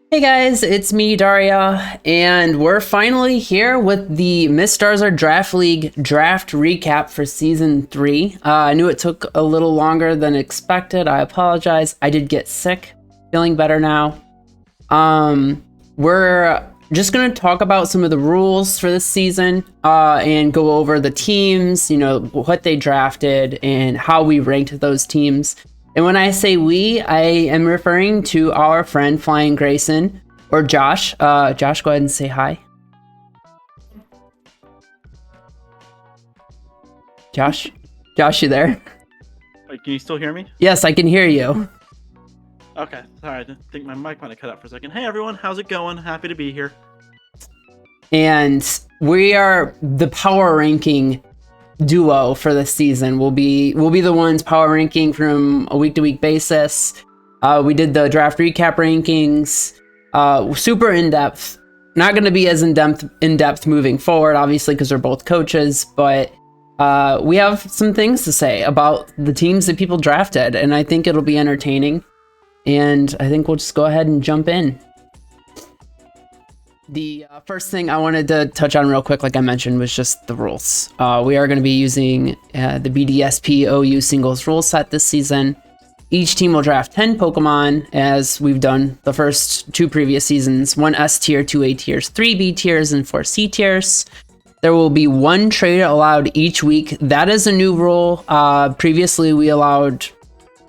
Hey guys, it's me, Daria, and we're finally here with the MissDarizard Draft League draft recap for Season 3. I knew it took a little longer than expected. I apologize. I did get sick. Feeling better now. We're just going to talk about some of the rules for this season and go over the teams, what they drafted and how we ranked those teams. And when I say we, I am referring to our friend Flying Grayson, or Josh. Josh, go ahead and say hi. Josh? Josh, you there? Wait, can you still hear me? Yes, I can hear you. Okay, sorry, I think my mic might have cut out for a second. Hey everyone, how's it going? Happy to be here. And we are the power ranking duo for this season. We'll be the ones power ranking from a week-to-week basis. We did the draft recap rankings, super in-depth. Not going to be as in-depth moving forward, obviously, because we're both coaches, but we have some things to say about the teams that people drafted, and I think it'll be entertaining. And I think we'll just go ahead and jump in. The first thing I wanted to touch on real quick, like I mentioned, was just the rules. We are going to be using the BDSP OU singles rule set this season. Each team will draft 10 Pokemon, as we've done the first two previous seasons. 1 S tier, 2 A tiers, 3 B tiers, and 4 C tiers. There will be 1 trade allowed each week. That is a new rule. Previously, we allowed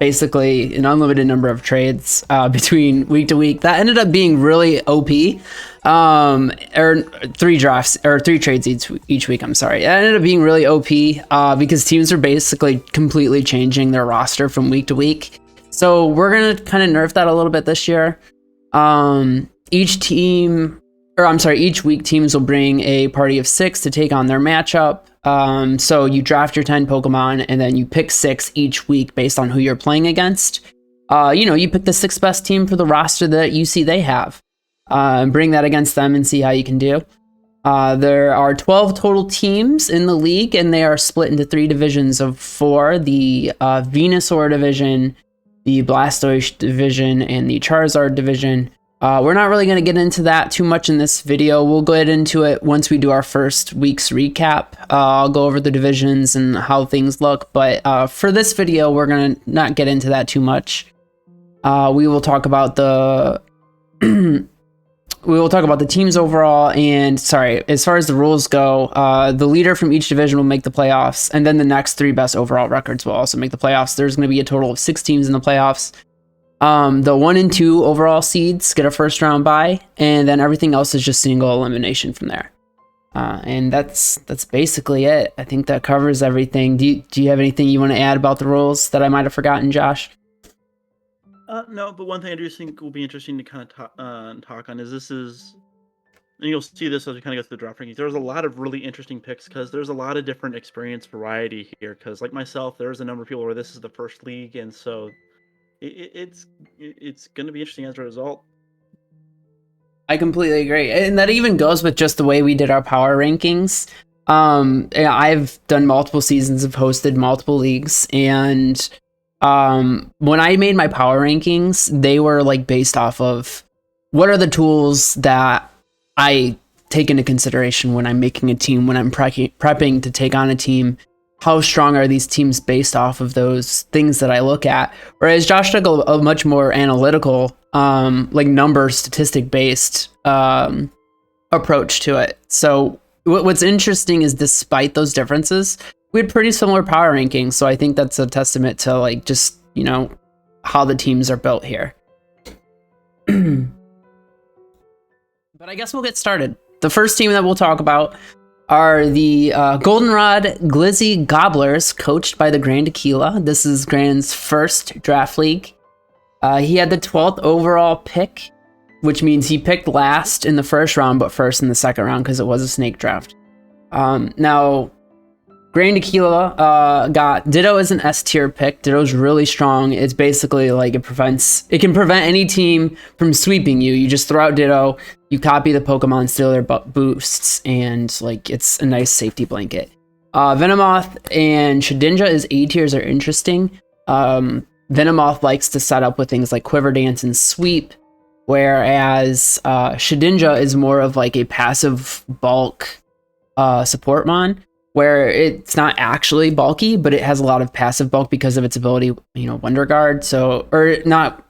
basically an unlimited number of trades between week to week. That ended up being really OP. Or 3 trades each week. I'm sorry. It ended up being really OP because teams are basically completely changing their roster from week to week. So we're gonna kind of nerf that a little bit this year. Each week teams will bring a party of 6 to take on their matchup. So you draft your 10 Pokemon and then you pick 6 each week based on who you're playing against. You pick the 6 best team for the roster that you see they have. And bring that against them and see how you can do. There are 12 total teams in the league, and they are split into 3 divisions of 4. The Venusaur division, the Blastoise division, and the Charizard division. We're not really going to get into that too much in this video. We'll get into it once we do our first week's recap. I'll go over the divisions and how things look, but for this video, we're going to not get into that too much. We will talk about the... We will talk about the teams overall, and as far as the rules go, the leader from each division will make the playoffs, and then the next 3 best overall records will also make the playoffs. There's going to be a total of 6 teams in the playoffs. The 1 and 2 overall seeds get a first round bye, and then everything else is just single elimination from there. And that's basically it. I think that covers everything. Do you have anything you want to add about the rules that I might have forgotten, Josh? No, but one thing I do think will be interesting to kind of talk on is and you'll see this as we kind of go through the draft rankings. There's a lot of really interesting picks because there's a lot of different experience variety here. Because like myself, there's a number of people where this is the first league, and so it's going to be interesting as a result. I completely agree, and that even goes with just the way we did our power rankings. I've done multiple seasons, have hosted multiple leagues, and when I made my power rankings, they were like based off of what are the tools that I take into consideration when I'm making a team, when I'm prepping to take on a team. How strong are these teams based off of those things that I look at? Whereas Josh took a much more analytical, number statistic based approach to it. So what's interesting is despite those differences, we had pretty similar power rankings, so I think that's a testament to how the teams are built here. But I guess we'll get started. The first team that we'll talk about are the Goldenrod Glizzy Gobblers, coached by the Grand Aquila. This is Grand's first draft league. He had the 12th overall pick, which means he picked last in the first round, but first in the second round because it was a snake draft. Now, Grand Aquila got Ditto as an S tier pick. Ditto's really strong. It's basically like it can prevent any team from sweeping you. You just throw out Ditto, you copy the Pokemon, steal their boosts, and it's a nice safety blanket. Venomoth and Shedinja as A tiers are interesting. Venomoth likes to set up with things like Quiver Dance and Sweep. whereas Shedinja is more of like a passive bulk support mon, where it's not actually bulky, but it has a lot of passive bulk because of its ability, Wonder Guard. So, or not,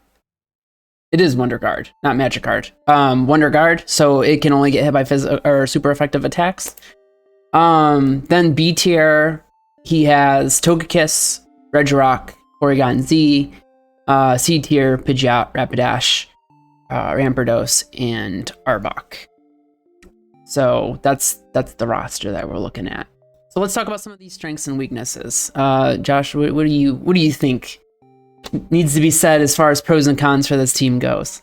it is Wonder Guard, not Magic Guard. Wonder Guard, so it can only get hit by or super effective attacks. Then B tier, he has Togekiss, Regirock, Porygon Z, C tier, Pidgeot, Rapidash, Rampardos, and Arbok. So that's the roster that we're looking at. So let's talk about some of these strengths and weaknesses. Josh, what do you think needs to be said as far as pros and cons for this team goes?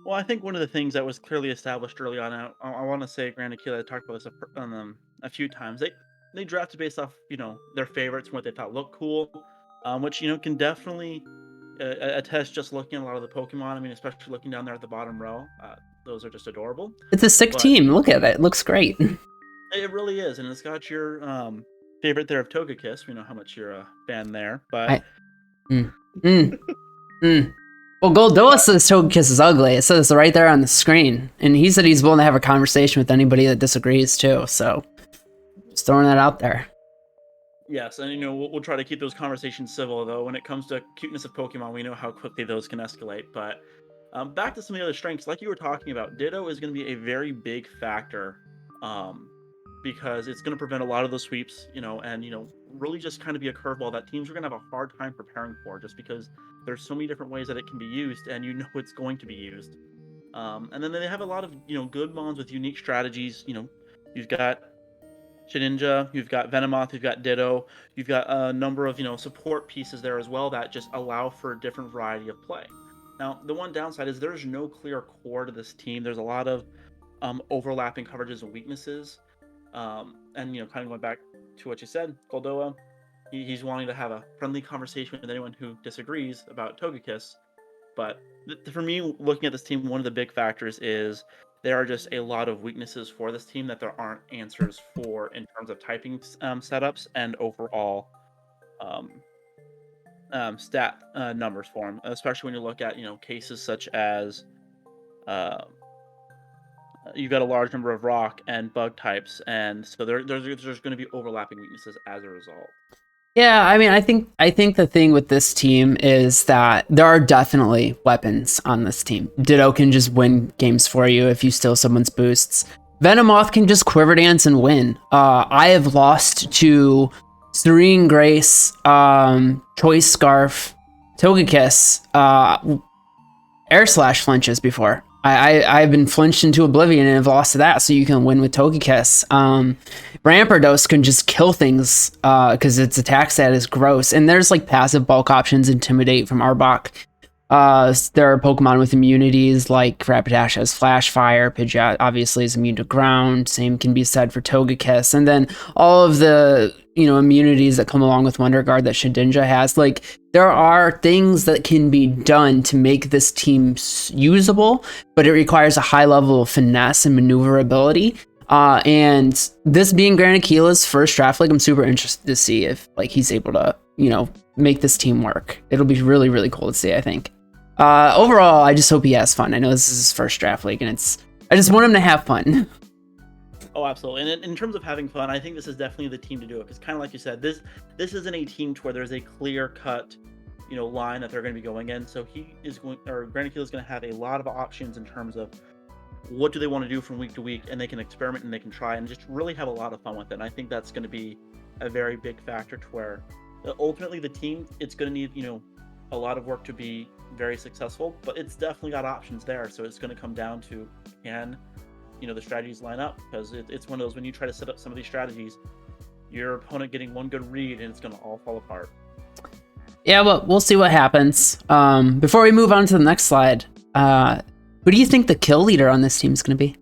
Well, I think one of the things that was clearly established early on, I want to say, Grand Akila talked about this a few times. They drafted based off their favorites and what they thought looked cool, which can definitely attest just looking at a lot of the Pokemon. I mean, especially looking down there at the bottom row, those are just adorable. It's a sick team. Look at it; it looks great. It really is, and it's got your favorite there of Togekiss. We know how much you're a fan there, but Well, Goldoa says Togekiss is ugly. It says right there on the screen, and he said he's willing to have a conversation with anybody that disagrees too. So, just throwing that out there. Yes, and we'll try to keep those conversations civil, though. When it comes to cuteness of Pokemon, we know how quickly those can escalate. But back to some of the other strengths, like you were talking about, Ditto is going to be a very big factor, because it's going to prevent a lot of those sweeps, and really just kind of be a curveball that teams are going to have a hard time preparing for, just because there's so many different ways that it can be used, and it's going to be used. And then they have a lot of good mons with unique strategies. You've got Shedinja, you've got Venomoth, you've got Ditto, you've got a number of support pieces there as well that just allow for a different variety of play. Now, the one downside is there's no clear core to this team. There's a lot of overlapping coverages and weaknesses. And kind of going back to what you said, Goldoa, he's wanting to have a friendly conversation with anyone who disagrees about Togekiss. But for me, looking at this team, one of the big factors is there are just a lot of weaknesses for this team that there aren't answers for in terms of typing setups and overall stat numbers for them, especially when you look at cases such as you've got a large number of rock and bug types, and so there's going to be overlapping weaknesses as a result. Yeah, I mean, I think the thing with this team is that there are definitely weapons on this team. Ditto can just win games for you if you steal someone's boosts. Venomoth can just quiver dance and win. I have lost to Serene Grace, Choice Scarf, Togekiss, Air Slash flinches before. I've been flinched into oblivion and have lost to that, so you can win with Togekiss. Rampardos can just kill things because its attack stat is gross. And there's like passive bulk options, Intimidate from Arbok. There are Pokemon with immunities like Rapidash has Flash Fire, Pidgeot obviously is immune to ground. Same can be said for Togekiss. And then all of the immunities that come along with Wonder Guard that Shedinja has. Like, there are things that can be done to make this team usable, but it requires a high level of finesse and maneuverability. And this being Grand Akila's first draft league, I'm super interested to see if he's able to, make this team work. It'll be really, really cool to see, I think. Overall, I just hope he has fun. I know this is his first draft league, and I just want him to have fun. Oh, absolutely. And in terms of having fun, I think this is definitely the team to do it, because kind of like you said, this isn't a team to where there's a clear-cut, line that they're going to be going in. So Grand Akila is going to have a lot of options in terms of what do they want to do from week to week, and they can experiment and they can try and just really have a lot of fun with it. And I think that's going to be a very big factor to where ultimately the team, it's going to need, a lot of work to be very successful, but it's definitely got options there. So it's going to come down to, can the strategies line up, because it's one of those, when you try to set up some of these strategies, your opponent getting one good read and it's going to all fall apart. Yeah, well, we'll see what happens. Before we move on to the next slide, who do you think the kill leader on this team is going to be?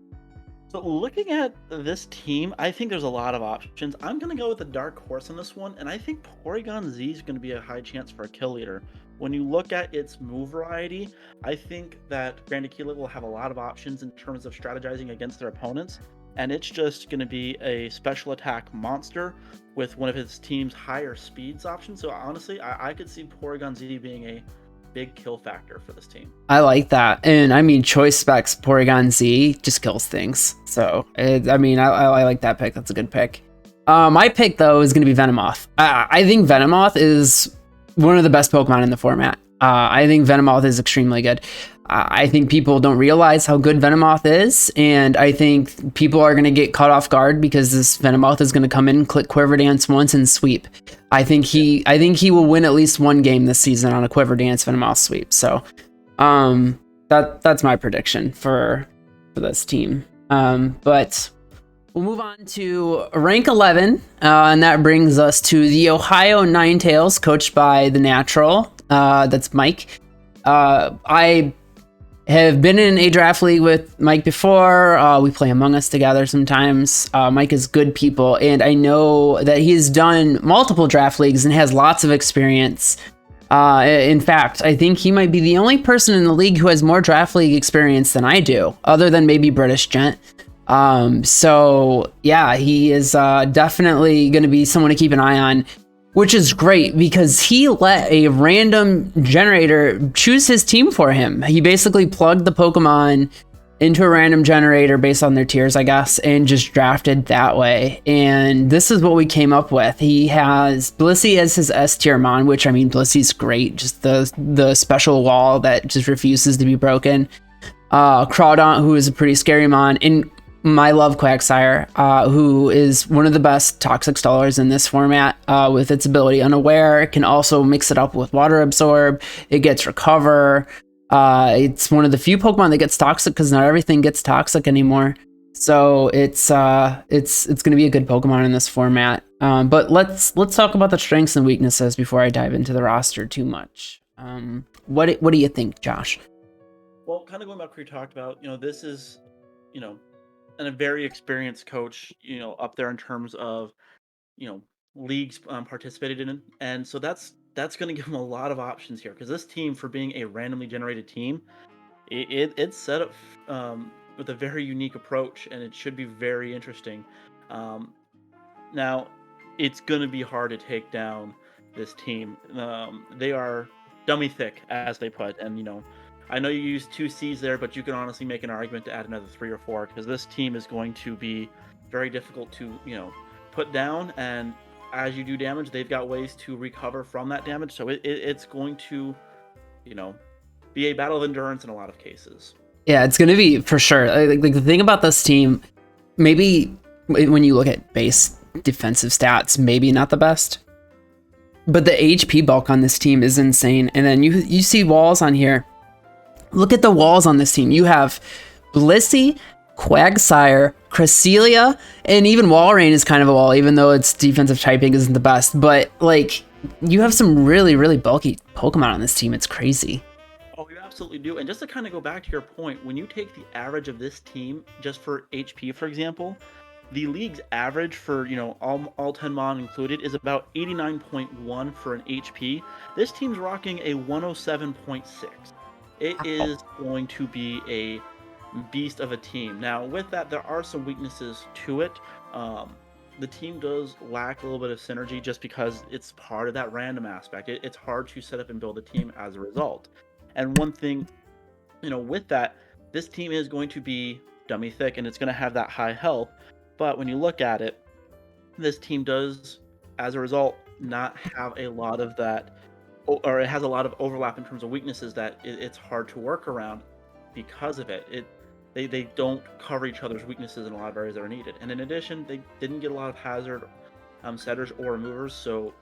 So looking at this team, I think there's a lot of options. I'm going to go with the dark horse on this one, and I think Porygon Z is going to be a high chance for a kill leader. When you look at its move variety, I think that Grand Akila will have a lot of options in terms of strategizing against their opponents, and it's just going to be a special attack monster with one of his team's higher speeds options. So honestly, I could see Porygon Z being big kill factor for this team. I like that. And I mean, Choice Specs Porygon Z just kills things. So, I like that pick. That's a good pick. My pick, though, is going to be Venomoth. I think Venomoth is one of the best Pokemon in the format. I think Venomoth is extremely good. I think people don't realize how good Venomoth is, and I think people are going to get caught off guard because this Venomoth is going to come in, click Quiver Dance once, and sweep. I think he will win at least one game this season on a Quiver Dance Venomoth sweep. So, that's my prediction for this team. But we'll move on to rank 11, and that brings us to the Ohio Ninetales, coached by the Natural. That's Mike. I have been in a draft league with Mike before. We play Among Us together sometimes. Mike is good people, and I know that he's done multiple draft leagues and has lots of experience. In fact, I think he might be the only person in the league who has more draft league experience than I do, other than maybe British Gent. So yeah, he is definitely going to be someone to keep an eye on, which is great because he let a random generator choose his team for him. He basically plugged the Pokemon into a random generator based on their tiers, I guess, and just drafted that way. And this is what we came up with. He has Blissey as his S tier mon, which, I mean, Blissey's great. Just the special wall that just refuses to be broken. Crawdaunt, who is a pretty scary mon, and my love Quagsire, who is one of the best toxic stallers in this format, with its ability Unaware. It can also mix it up with Water Absorb. It gets Recover. It's one of the few Pokemon that gets toxic because not everything gets toxic anymore. So it's going to be a good Pokemon in this format. But let's talk about the strengths and weaknesses before I dive into the roster too much. What do you think, Josh? Well, kind of going back to what we talked about, this is, and a very experienced coach, up there in terms of, leagues participated in, and so that's going to give him a lot of options here because this team, for being a randomly generated team, it's set up with a very unique approach, and it should be very interesting. Now, it's going to be hard to take down this team. They are dummy thick, as they put, and I know you use 2 C's there, but you can honestly make an argument to add another 3 or 4 because this team is going to be very difficult to, put down. And as you do damage, they've got ways to recover from that damage. So it's going to, be a battle of endurance in a lot of cases. Yeah, it's going to be for sure. Like the thing about this team, maybe when you look at base defensive stats, maybe not the best, but the HP bulk on this team is insane. And then you see walls on here. Look at the walls on this team. You have Blissey, Quagsire, Cresselia, and even Walrein is kind of a wall, even though its defensive typing isn't the best. But, you have some really, really bulky Pokemon on this team. It's crazy. Oh, you absolutely do. And just to kind of go back to your point, when you take the average of this team, just for HP, for example, the league's average for, all 10 mon included is about 89.1 for an HP. This team's rocking a 107.6. It is going to be a beast of a team. Now, with that, there are some weaknesses to it. The team does lack a little bit of synergy just because it's part of that random aspect. It's hard to set up and build a team as a result. And one thing, with that, this team is going to be dummy thick and it's going to have that high health. But when you look at it, this team does, as a result, not have a lot of that, or it has a lot of overlap in terms of weaknesses that it's hard to work around because of it. They don't cover each other's weaknesses in a lot of areas that are needed. And in addition, they didn't get a lot of hazard setters or removers. So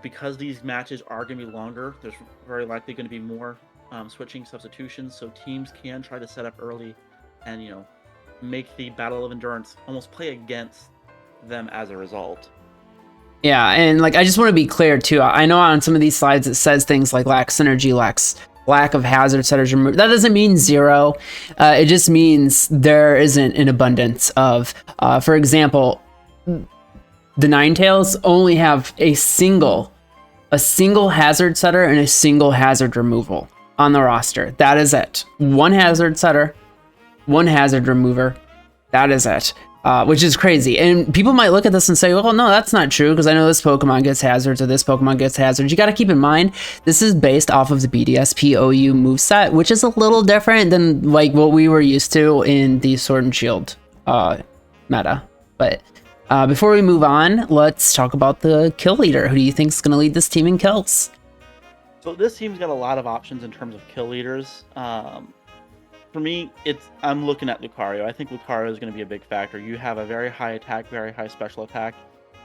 because these matches are going to be longer, there's very likely going to be more switching substitutions. So teams can try to set up early and, make the battle of endurance almost play against them as a result. Yeah, and I just want to be clear too. I know on some of these slides it says things like lack synergy, lack of hazard setters removed. That doesn't mean zero. It just means there isn't an abundance of. For example, the Ninetales only have a single hazard setter and a single hazard removal on the roster. That is it. One hazard setter, one hazard remover. That is it. which is crazy. And people might look at this and say, well, no, that's not true, because I know this Pokemon gets hazards or this Pokemon gets hazards. You got to keep in mind, this is based off of the BDSP OU moveset, which is a little different than like what we were used to in the Sword and Shield meta. But before we move on, let's talk about the kill leader. Who do you think is going to lead this team in kills? So this team's got a lot of options in terms of kill leaders. For me, I'm looking at Lucario. I think Lucario is going to be a big factor. You have a very high attack, very high special attack,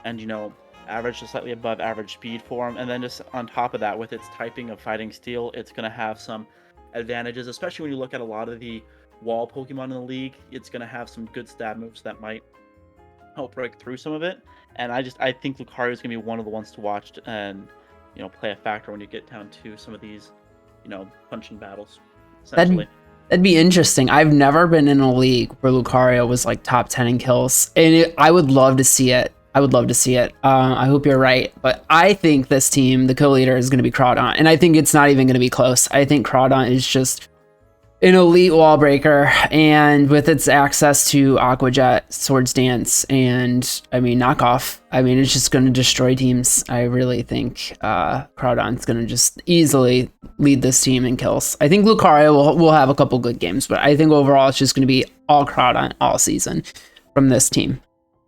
and average to slightly above average speed for him. And then just on top of that, with its typing of Fighting Steel, it's going to have some advantages, especially when you look at a lot of the wall Pokemon in the league. It's going to have some good stab moves that might help break through some of it. And I think Lucario is going to be one of the ones to watch and play a factor when you get down to some of these punching battles, essentially. That'd be interesting. I've never been in a league where Lucario was like top 10 in kills, and I would love to see it. I would love to see it. I hope you're right, but I think this team, the kill leader, is going to be Crawdaunt, and I think it's not even going to be close. I think Crawdaunt is just an elite wall breaker, and with its access to Aqua Jet, Swords Dance, and knockoff, it's just going to destroy teams. I really think Crawdaunt's going to just easily lead this team in kills. I think Lucario will have a couple good games, but I think overall it's just going to be all Crawdaunt all season from this team.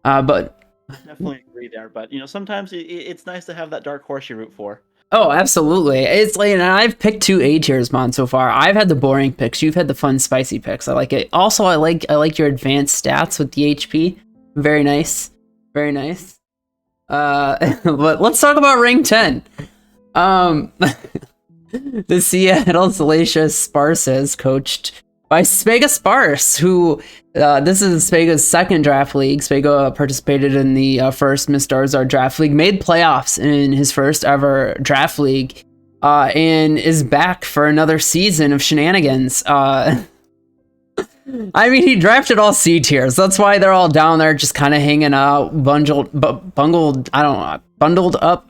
But definitely agree there. But sometimes it's nice to have that dark horse you root for. Oh, absolutely. It's like, and I've picked 2 A tiers mon so far. I've had the boring picks. You've had the fun, spicy picks. I like it. Also, I like your advanced stats with the HP. Very nice. Very nice. But let's talk about Ring 10. The Seattle Salacious Sparses, coached by Spega Sparse, who this is Spega's second draft league. Spega participated in the first MissDarizard Draft League, made playoffs in his first ever draft league, and is back for another season of shenanigans. He drafted all C tiers. That's why they're all down there, just kind of hanging out, bundled up.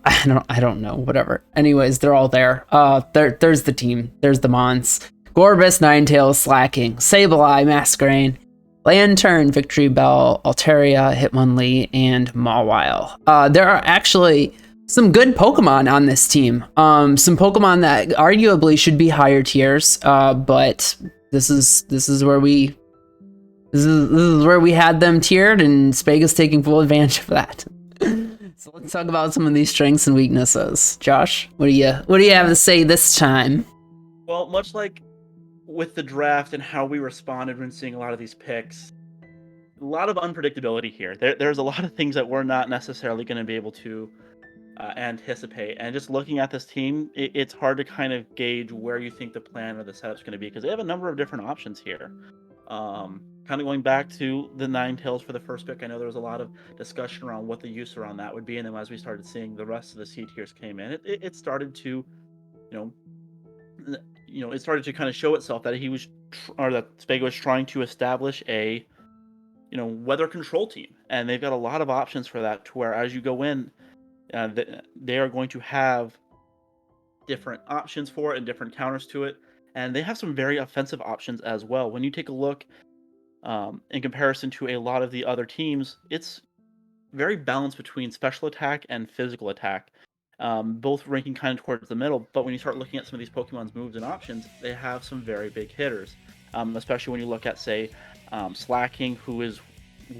I don't know. Whatever. Anyways, they're all there. There's the team. There's the Mons. Gorbis, Ninetales, Slacking, Sableye, Masquerain, Lantern, Victory Bell, Altaria, Hitmonlee, and Mawile. There are actually some good Pokemon on this team. Some Pokemon that arguably should be higher tiers, but this is where we had them tiered, and Spega's taking full advantage of that. So let's talk about some of these strengths and weaknesses. Josh, what do you have to say this time? Well, much like with the draft and how we responded when seeing a lot of these picks, a lot of unpredictability here. There's a lot of things that we're not necessarily going to be able to anticipate. And just looking at this team, it's hard to kind of gauge where you think the plan or the setup's going to be, because they have a number of different options here. Kind of going back to the Ninetales for the first pick, I know there was a lot of discussion around what the use around that would be, and then as we started seeing the rest of the C tiers came in, it started to, it started to kind of show itself that that Spega was trying to establish a, weather control team, and they've got a lot of options for that. To where as you go in, they are going to have different options for it and different counters to it, and they have some very offensive options as well. When you take a look, in comparison to a lot of the other teams, it's very balanced between special attack and physical attack. Both ranking kind of towards the middle, but when you start looking at some of these Pokemon's moves and options, they have some very big hitters, especially when you look at, say, Slacking, who is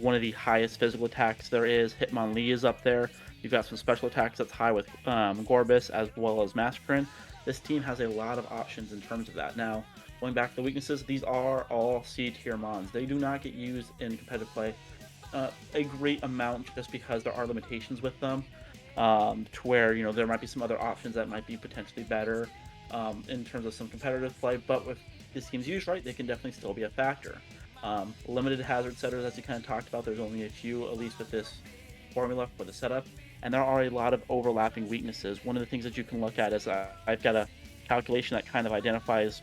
one of the highest physical attacks there is. Hitmonlee is up there. You've got some special attacks that's high with Gorbis as well as Masquerain. This team has a lot of options in terms of that. Now, going back to the weaknesses, these are all C tier Mons. They do not get used in competitive play a great amount, just because there are limitations with them. To where there might be some other options that might be potentially better in terms of some competitive play, but with this team's used right, they can definitely still be a factor. Limited hazard setters, as you kind of talked about, there's only a few, at least with this formula for the setup, and there are a lot of overlapping weaknesses. One of the things that you can look at is I've got a calculation that kind of identifies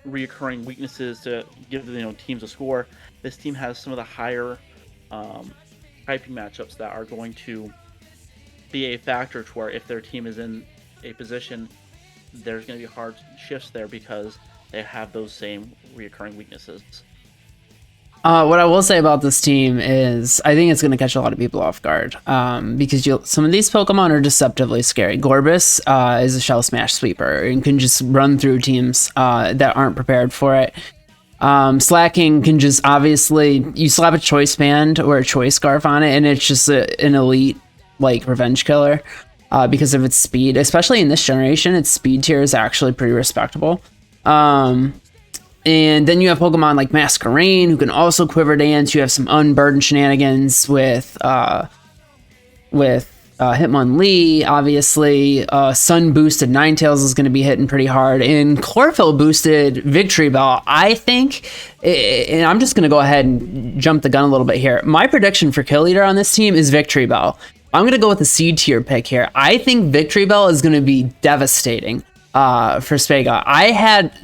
reoccurring weaknesses to give teams a score. This team has some of the higher typing matchups that are going to be a factor, to where if their team is in a position, there's going to be hard shifts there because they have those same reoccurring weaknesses. What I will say about this team is I think it's going to catch a lot of people off guard because some of these Pokemon are deceptively scary. Gorbis is a Shell Smash sweeper and can just run through teams that aren't prepared for it. Slacking can just obviously, you slap a Choice Band or a Choice Scarf on it and it's just an elite like revenge killer because of its speed. Especially in this generation, its speed tier is actually pretty respectable. And then you have Pokemon like Masquerain, who can also Quiver Dance. You have some unburdened shenanigans with Hitmonlee, obviously. Sun boosted Ninetales is going to be hitting pretty hard. And Chlorophyll boosted Victory Bell, I think. And I'm just going to go ahead and jump the gun a little bit here. My prediction for Kill Leader on this team is Victory Bell. I'm going to go with the seed tier pick here. I think Victory Bell is going to be devastating. For Spega.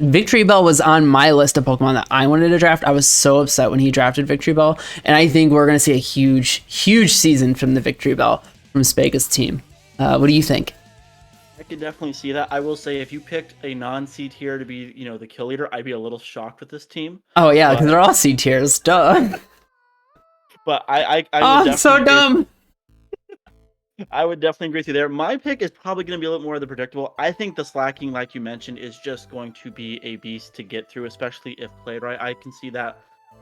Victory Bell was on my list of Pokemon that I wanted to draft. I was so upset when he drafted Victory Bell, and I think we're going to see a huge season from the Victory Bell from Spega's team. What do you think? I could definitely see that. I will say if you picked a non-C tier to be, the kill leader, I'd be a little shocked with this team. Oh yeah, because they're all C tiers, duh. But I oh, so dumb. I would definitely agree with you there. My pick is probably going to be a little more of the predictable. I think the Slacking, like you mentioned, is just going to be a beast to get through, especially if played right. I can see that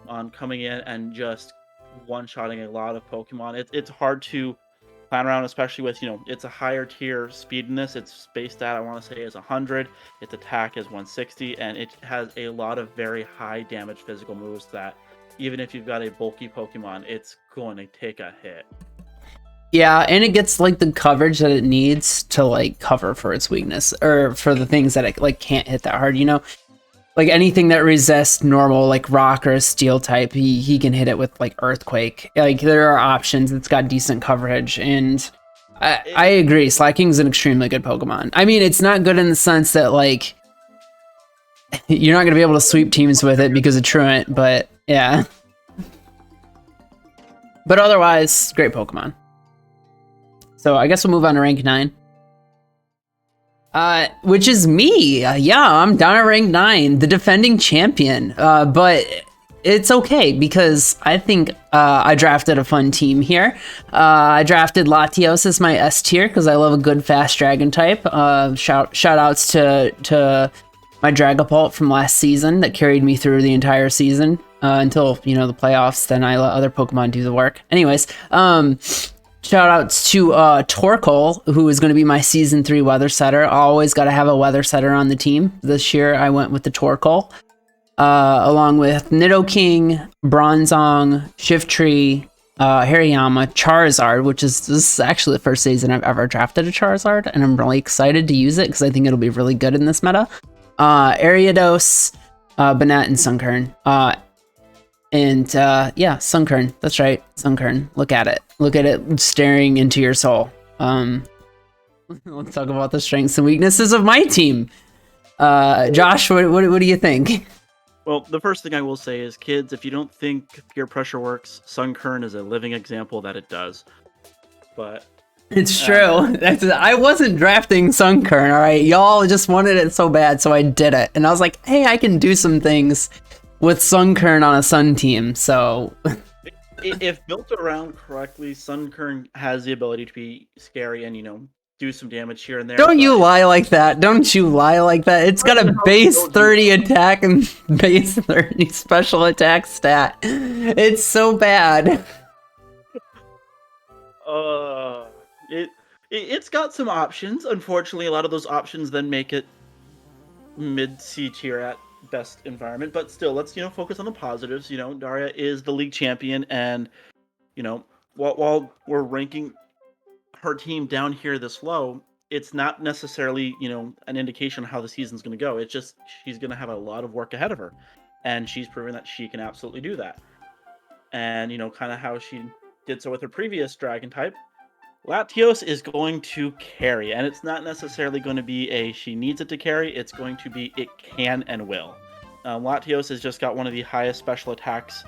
on coming in and just one-shotting a lot of Pokemon. It's hard to plan around, especially with, it's a higher tier speed in this. Its base stat, I want to say, is 100. Its attack is 160, and it has a lot of very high damage physical moves that even if you've got a bulky Pokemon, it's going to take a hit. Yeah, and it gets like the coverage that it needs to like cover for its weakness or for the things that it like can't hit that hard, Like anything that resists normal like rock or a steel type, he can hit it with like earthquake. Like there are options. It's got decent coverage, and I agree. Slacking is an extremely good Pokemon. I mean, it's not good in the sense that like you're not gonna be able to sweep teams with it because of Truant, but yeah. But otherwise, great Pokemon. So I guess we'll move on to rank 9. Which is me. Yeah, I'm down at rank 9, the defending champion. But it's okay because I think I drafted a fun team here. I drafted Latios as my S tier because I love a good fast dragon type. Shout outs to my Dragapult from last season that carried me through the entire season until the playoffs. Then I let other Pokemon do the work. Anyways, shout outs to Torkoal, who is going to be my season 3 weather setter. Always got to have a weather setter on the team. This year I went with the Torkoal, along with Nidoking, Bronzong, Shiftry, Hariyama, Charizard, this is actually the first season I've ever drafted a Charizard, and I'm really excited to use it because I think it'll be really good in this meta. Ariados, Banette, and Sunkern. Yeah, Sunkern. That's right, Sunkern. Look at it staring into your soul. Let's talk about the strengths and weaknesses of my team. Josh, what do you think? Well, the first thing I will say is, kids, if you don't think peer pressure works, Sunkern is a living example that it does. But it's true. I wasn't drafting Sunkern, all right? Y'all just wanted it so bad, so I did it. And I was like, hey, I can do some things with Sunkern on a Sun team, so... If built around correctly, Sunkern has the ability to be scary and, do some damage here and there. Don't you lie like that. Don't you lie like that. It's got a base 30 attack and base 30 special attack stat. It's so bad. It's got some options. Unfortunately, a lot of those options then make it mid-C tier at best environment, but still, let's focus on the positives. Daria is the league champion, and while we're ranking her team down here this low, it's not necessarily an indication of how the season's going to go. It's just she's going to have a lot of work ahead of her, and she's proven that she can absolutely do that. And kind of how she did so with her previous dragon type, Latios is going to carry, and it's not necessarily going to be she needs it to carry. It's going to be it can and will. Latios has just got one of the highest special attacks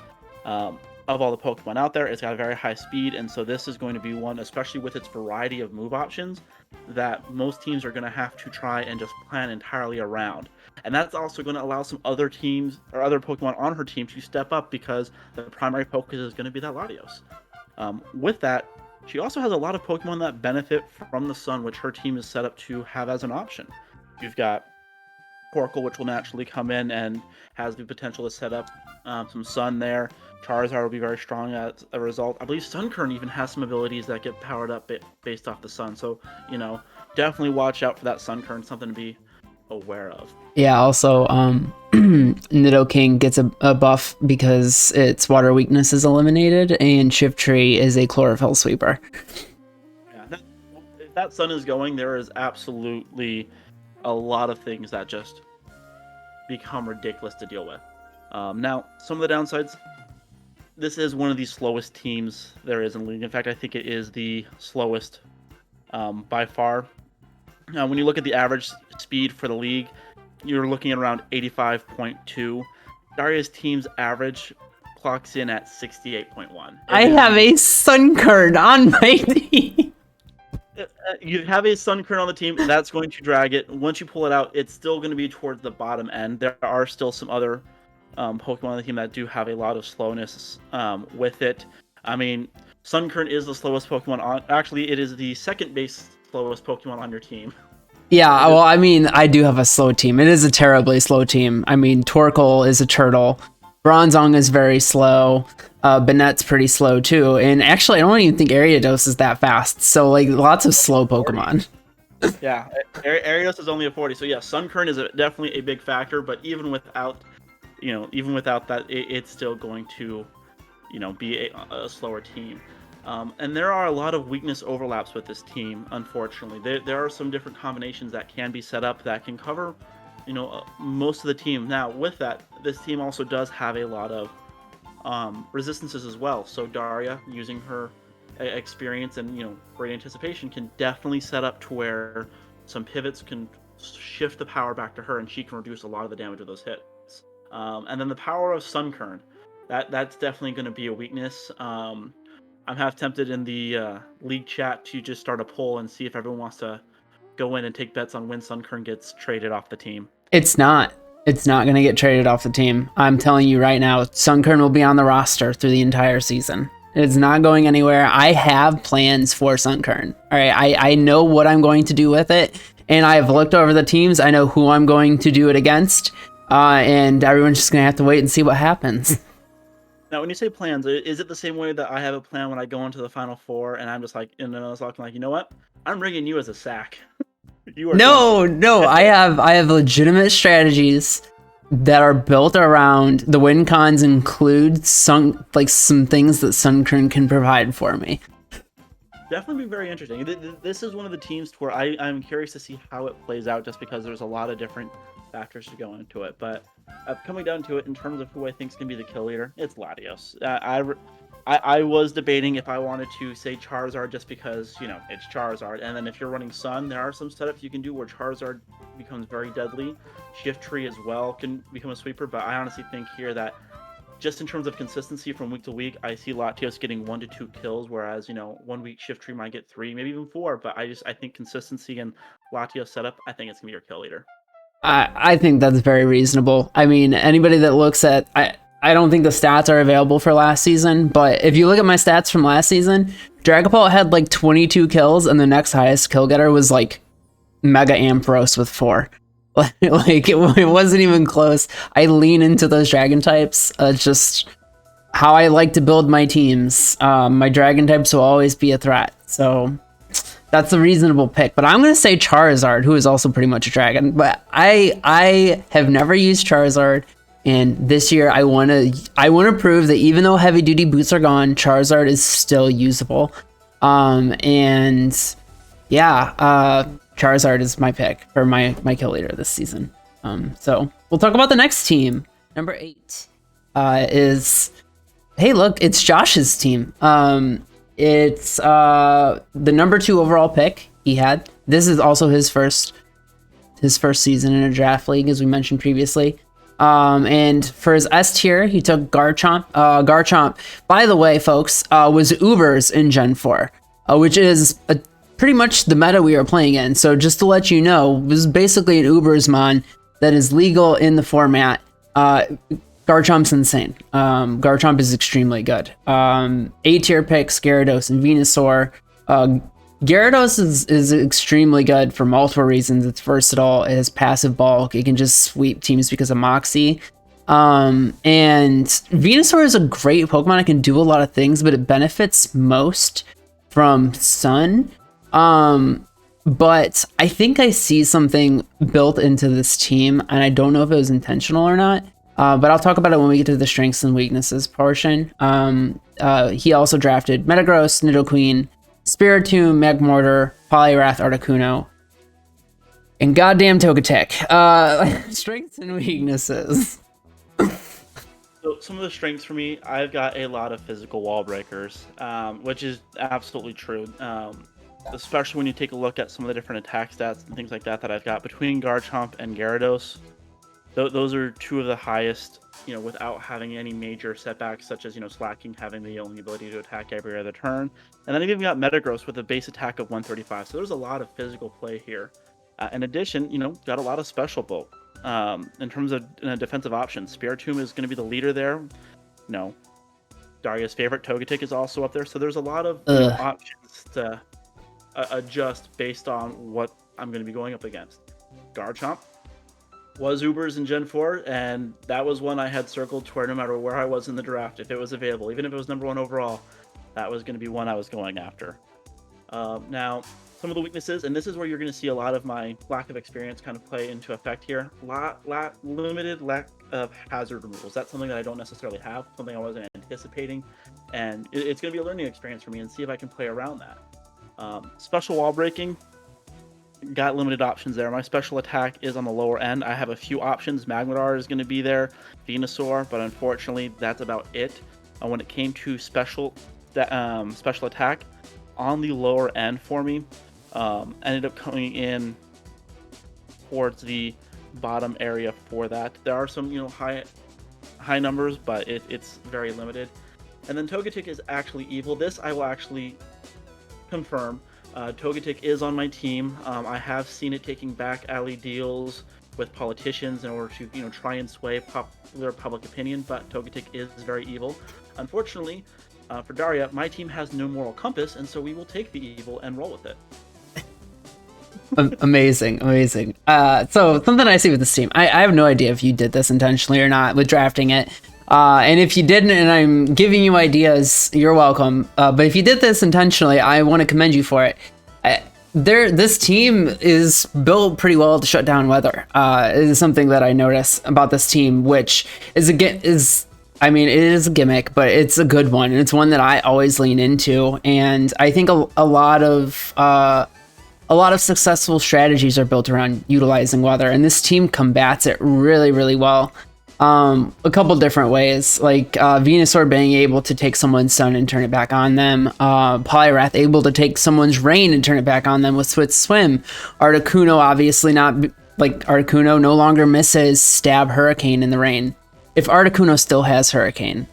of all the Pokemon out there. It's got a very high speed, and so this is going to be one, especially with its variety of move options, that most teams are going to have to try and just plan entirely around. And that's also going to allow some other teams or other Pokemon on her team to step up because the primary focus is going to be that Latios. With that, she also has a lot of Pokemon that benefit from the sun, which her team is set up to have as an option. You've got Torkoal, which will naturally come in and has the potential to set up some sun there. Charizard will be very strong as a result. I believe Sunkern even has some abilities that get powered up based off the sun. So, definitely watch out for that Sunkern, something to be aware of. Yeah, also, Nidoking gets a buff because its water weakness is eliminated, and Shiftry is a chlorophyll sweeper. Yeah, if that sun is going, there is absolutely a lot of things that just become ridiculous to deal with. Now, some of the downsides, this is one of the slowest teams there is in the league. In fact, I think it is the slowest by far. When you look at the average speed for the league, you're looking at around 85.2. Daria's team's average clocks in at 68.1. I have a Sunkern on my team. You have a Sunkern on the team, that's going to drag it. Once you pull it out, it's still going to be towards the bottom end. There are still some other Pokemon on the team that do have a lot of slowness with it. I mean, Sunkern is the slowest Pokemon on. Actually, it is the second base slowest Pokemon on your team. Yeah, well, I mean, I do have a slow team. It is a terribly slow team. I mean, Torkoal is a turtle. Bronzong is very slow. Banette's pretty slow too. And actually, I don't even think Ariados is that fast. So, like, lots of slow Pokemon. Yeah, Ariados is only a 40. So, yeah, Sunkern is definitely a big factor. But even without that, it's still going to, be a slower team. And there are a lot of weakness overlaps with this team, unfortunately. There are some different combinations that can be set up that can cover, most of the team. Now, with that, this team also does have a lot of resistances as well. So Daria, using her experience and, great anticipation, can definitely set up to where some pivots can shift the power back to her, and she can reduce a lot of the damage of those hits. And then the power of Sunkern, that's definitely going to be a weakness. I'm half tempted in the league chat to just start a poll and see if everyone wants to go in and take bets on when Sunkern gets traded off the team. It's not going to get traded off the team. I'm telling you right now, Sunkern will be on the roster through the entire season. It's not going anywhere. I have plans for Sunkern. All right, I know what I'm going to do with it, and I've looked over the teams. I know who I'm going to do it against, and everyone's just going to have to wait and see what happens. Now, when you say plans, is it the same way that I have a plan when I go into the Final Four and I'm just like, in another slot, I'm like, you know what? I'm bringing you as a sack. No, I have legitimate strategies that are built around the win cons include some things that Sunkern can provide for me. Definitely be very interesting. This is one of the teams where I'm curious to see how it plays out, just because there's a lot of different factors to go into it. But coming down to it, in terms of who I think is going to be the kill leader, it's Latios. I was debating if I wanted to say Charizard just because, it's Charizard. And then if you're running Sun, there are some setups you can do where Charizard becomes very deadly. Shiftry as well can become a sweeper. But I honestly think here that just in terms of consistency from week to week, I see Latios getting 1 to 2 kills, whereas, 1 week Shiftry might get 3, maybe even 4. But I think consistency and Latios setup, I think it's going to be your kill leader. I think that's very reasonable. I mean, anybody that looks at... I don't think the stats are available for last season, but if you look at my stats from last season, Dragapult had like 22 kills, and the next highest kill getter was like Mega Ampharos with 4. It wasn't even close. I lean into those dragon types. It's just how I like to build my teams. My dragon types will always be a threat, so that's a reasonable pick. But I'm going to say Charizard, who is also pretty much a dragon. But I have never used Charizard. And this year, I want to prove that even though heavy duty boots are gone, Charizard is still usable. And yeah, Charizard is my pick for my kill leader this season. So we'll talk about the next team. Number 8 is, hey, look, it's Josh's team. It's the number 2 overall pick he had. This is also his first season in a draft league, as we mentioned previously. And for his S tier, he took Garchomp. Garchomp, by the way, folks, was Ubers in Gen 4, which is pretty much the meta we are playing in. So just to let you know, it was basically an Ubersmon that is legal in the format, Garchomp's insane. Garchomp is extremely good. A tier picks, Gyarados and Venusaur. Gyarados is extremely good for multiple reasons. It's versatile, it has passive bulk, it can just sweep teams because of Moxie. And Venusaur is a great Pokemon. It can do a lot of things, but it benefits most from Sun. But I think I see something built into this team, and I don't know if it was intentional or not. But I'll talk about it when we get to the strengths and weaknesses portion. He also drafted Metagross, Nidoqueen, Spiritomb, Magmortar, Poliwrath, Articuno, and goddamn Togetic. Strengths and weaknesses. So some of the strengths for me, I've got a lot of physical wall breakers, which is absolutely true. Especially when you take a look at some of the different attack stats and things like that I've got between Garchomp and Gyarados. Those are two of the highest, without having any major setbacks, such as, Slacking having the only ability to attack every other turn. And then I've even got Metagross with a base attack of 135. So there's a lot of physical play here. In addition, got a lot of special bulk. In terms of defensive options, Spiritomb is going to be the leader there. Daria's favorite Togetic is also up there. So there's a lot of options to adjust based on what I'm going to be going up against. Garchomp was Ubers in Gen 4, and that was one I had circled to where no matter where I was in the draft, if it was available, even if it was number 1 overall, that was going to be one I was going after. Now, some of the weaknesses, and this is where you're going to see a lot of my lack of experience kind of play into effect here. Limited lack of hazard removals. That's something that I don't necessarily have, something I wasn't anticipating, and it's going to be a learning experience for me and see if I can play around that. Special wall breaking, got limited options there. My special attack is on the lower end. I have a few options. Magmortar is going to be there, Venusaur, but unfortunately that's about it. When it came to special attack, on the lower end for me, ended up coming in towards the bottom area for that. There are some high numbers, but it's very limited. And then Togetic is actually evil. This I will actually confirm. Togetic is on my team. I have seen it taking back alley deals with politicians in order to try and sway popular public opinion, but Togetic is very evil. Unfortunately, for Daria, my team has no moral compass, and so we will take the evil and roll with it. Amazing. So something I see with this team, I have no idea if you did this intentionally or not with drafting it. And if you didn't, and I'm giving you ideas, you're welcome. But if you did this intentionally, I want to commend you for it. This team is built pretty well to shut down weather. It is something that I notice about this team, which it is a gimmick, but it's a good one, and it's one that I always lean into. And I think a lot of successful strategies are built around utilizing weather, and this team combats it really, really well. A couple different ways, like Venusaur being able to take someone's sun and turn it back on them, Poliwrath able to take someone's rain and turn it back on them with Swift Swim, Articuno obviously Articuno no longer misses Stab Hurricane in the rain. If Articuno still has Hurricane,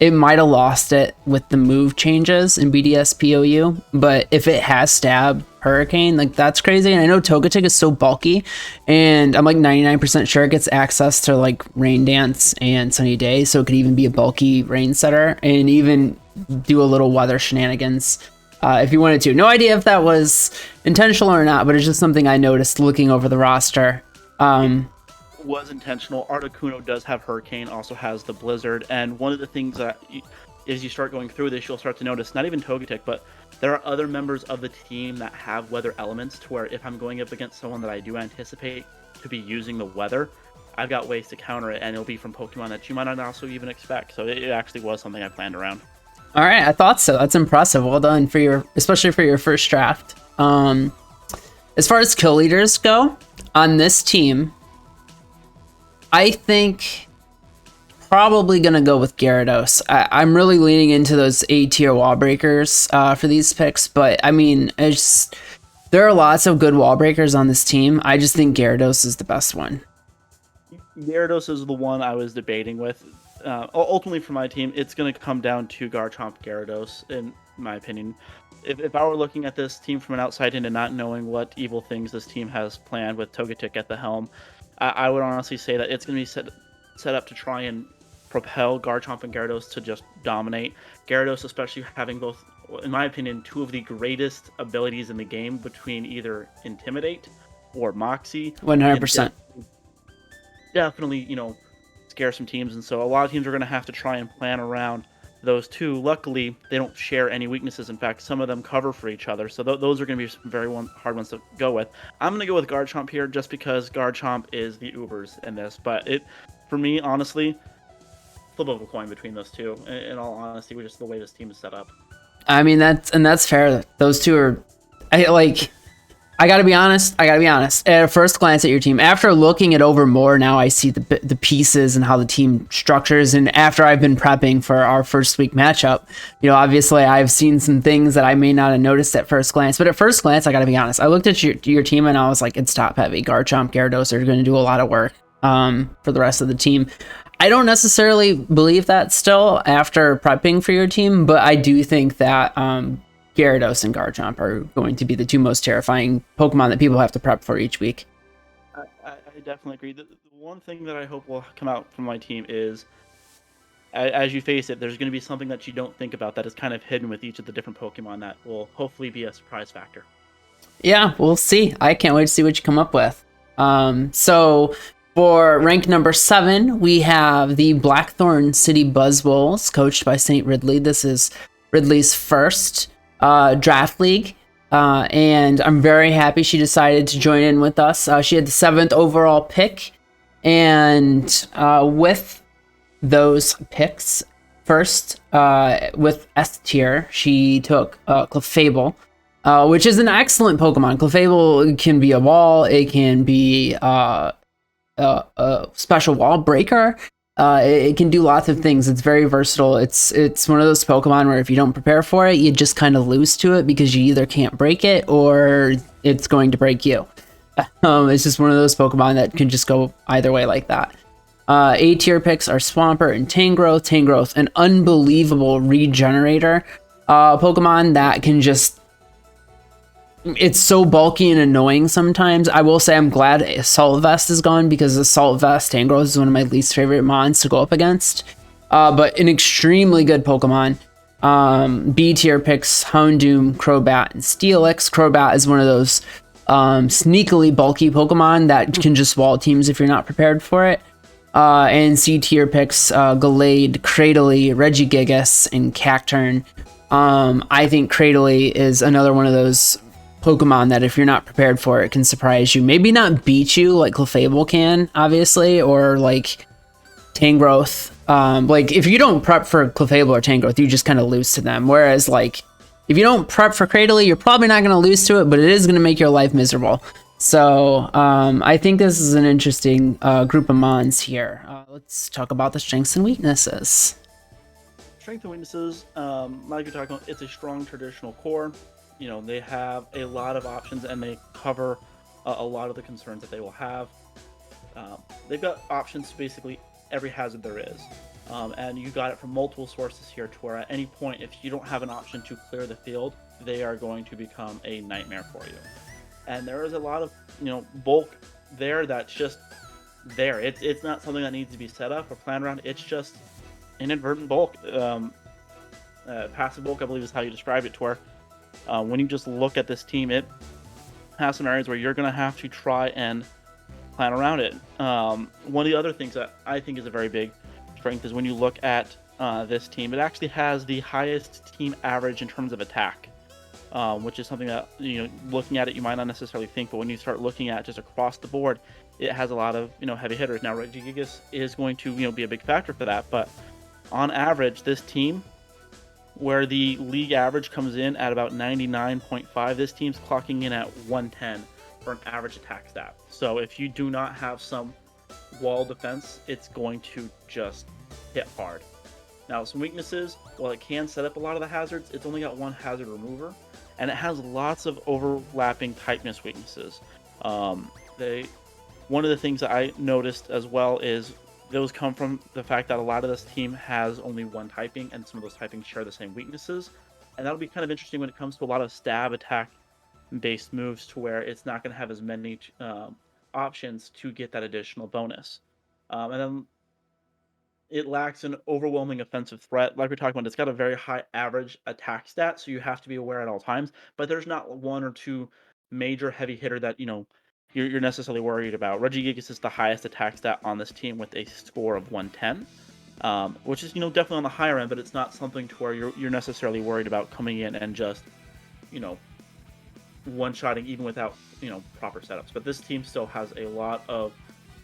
it might have lost it with the move changes in BDSPOU, but if it has Stab Hurricane, that's crazy. And I know Togetic is so bulky, and I'm 99% sure it gets access to Rain Dance and Sunny Day, so it could even be a bulky rain setter and even do a little weather shenanigans if you wanted to. No idea if that was intentional or not, but it's just something I noticed looking over the roster. Was intentional. Articuno does have Hurricane, also has the Blizzard, and one of the things that as you start going through this, you'll start to notice, not even Togetic, but there are other members of the team that have weather elements to where if I'm going up against someone that I do anticipate to be using the weather, I've got ways to counter it, and it'll be from Pokemon that you might not also even expect. So it actually was something I planned around. All right, I thought so. That's impressive. Well done especially for your first draft. As far as kill leaders go, on this team, I think probably gonna go with Gyarados. I'm really leaning into those A tier wall breakers for these picks, but I mean, there are lots of good wall breakers on this team. I just think Gyarados is the best one. Gyarados is the one I was debating with. Ultimately, for my team, it's going to come down to Garchomp Gyarados, in my opinion. If I were looking at this team from an outside in and not knowing what evil things this team has planned with Togetic at the helm, I would honestly say that it's going to be set up to try and propel Garchomp and Gyarados to just dominate. Gyarados, especially having both, in my opinion, two of the greatest abilities in the game between either Intimidate or Moxie. 100%. Definitely, scare some teams. And so a lot of teams are going to have to try and plan around those two. Luckily, they don't share any weaknesses. In fact, some of them cover for each other. So those are going to be some very hard ones to go with. I'm going to go with Garchomp here just because Garchomp is the Ubers in this. But for me, honestly, flip of a coin between those two. In all honesty, with just the way this team is set up. I mean, that's fair. Those two are, I gotta be honest. At first glance at your team, after looking it over more, now I see the pieces and how the team structures. And after I've been prepping for our first week matchup, obviously I've seen some things that I may not have noticed at first glance. But at first glance, I gotta be honest. I looked at your team and I was like, it's top heavy. Garchomp, Gyarados are going to do a lot of work for the rest of the team. I don't necessarily believe that still after prepping for your team, but I do think that Gyarados and Garchomp are going to be the two most terrifying Pokemon that people have to prep for each week. I definitely agree. The one thing that I hope will come out from my team is, as you face it, there's going to be something that you don't think about that is kind of hidden with each of the different Pokemon that will hopefully be a surprise factor. Yeah, we'll see. I can't wait to see what you come up with. So for rank number 7, we have the Blackthorn City Buzzwolves, coached by St. Ridley. This is Ridley's first draft league, and I'm very happy she decided to join in with us. She had the 7th overall pick, and with those picks, first with S tier, she took Clefable, which is an excellent Pokemon. Clefable can be a wall, it can be a special wall breaker. It can do lots of things. It's very versatile. It's one of those Pokemon where if you don't prepare for it, you just kind of lose to it because you either can't break it or it's going to break you. It's just one of those Pokemon that can just go either way like that. A tier picks are Swampert and Tangrowth. Tangrowth, an unbelievable regenerator Pokemon that can just... It's so bulky and annoying sometimes. I will say I'm glad Assault Vest is gone because Assault Vest Tangrowth is one of my least favorite mons to go up against. But an extremely good Pokemon. B tier picks Houndoom, Crobat, and Steelix. Crobat is one of those sneakily bulky Pokemon that can just wall teams if you're not prepared for it. And C tier picks Gallade, Cradily, Regigigas, and Cacturn. I think Cradily is another one of those Pokemon that if you're not prepared for it can surprise you. Maybe not beat you like Clefable can, obviously, or like Tangrowth. Like if you don't prep for Clefable or Tangrowth, you just kind of lose to them. Whereas like if you don't prep for Cradily, you're probably not going to lose to it, but it is going to make your life miserable. So I think this is an interesting group of mons here. Let's talk about the strengths and weaknesses. Strengths and weaknesses, like you're talking about, it's a strong traditional core. They have a lot of options and they cover a lot of the concerns that they will have. They've got options to basically every hazard there is. And you got it from multiple sources here to where at any point, if you don't have an option to clear the field, they are going to become a nightmare for you. And there is a lot of, bulk there that's just there. It's not something that needs to be set up or planned around. It's just inadvertent bulk. Passive bulk, I believe is how you described it, to where when you just look at this team, it has some areas where you're going to have to try and plan around it. One of the other things that I think is a very big strength is when you look at this team, it actually has the highest team average in terms of attack, which is something that, looking at it, you might not necessarily think, but when you start looking at just across the board, it has a lot of, heavy hitters. Now, Regigigas is going to, be a big factor for that, but on average, this team, where the league average comes in at about 99.5, this team's clocking in at 110 for an average attack stat. So if you do not have some wall defense, it's going to just hit hard. Now, some weaknesses, while it can set up a lot of the hazards, it's only got one hazard remover, and it has lots of overlapping typeness weaknesses. One of the things that I noticed as well is those come from the fact that a lot of this team has only one typing, and some of those typings share the same weaknesses. And that'll be kind of interesting when it comes to a lot of stab attack based moves, to where it's not going to have as many options to get that additional bonus. And then it lacks an overwhelming offensive threat. Like we're talking about, it's got a very high average attack stat, so you have to be aware at all times. But there's not one or two major heavy hitter that you're necessarily worried about. Regigigas is the highest attack stat on this team with a score of 110, which is definitely on the higher end, but it's not something to where you're necessarily worried about coming in and just one-shotting even without proper setups. But this team still has a lot of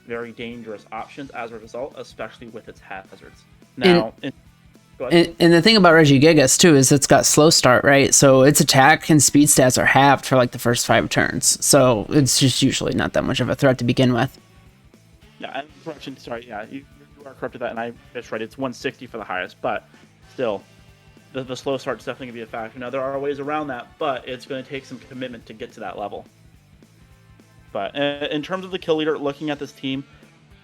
very dangerous options as a result, especially with its hazards. Now, and the thing about Regigigas too is it's got slow start, right? So its attack and speed stats are halved for like the first 5 turns. So it's just usually not that much of a threat to begin with. Yeah, and correction, sorry, yeah, you are correct with that, and I misread. It's 160 for the highest, but still, the slow start's definitely going to be a factor. Now, there are ways around that, but it's going to take some commitment to get to that level. But in terms of the kill leader, looking at this team,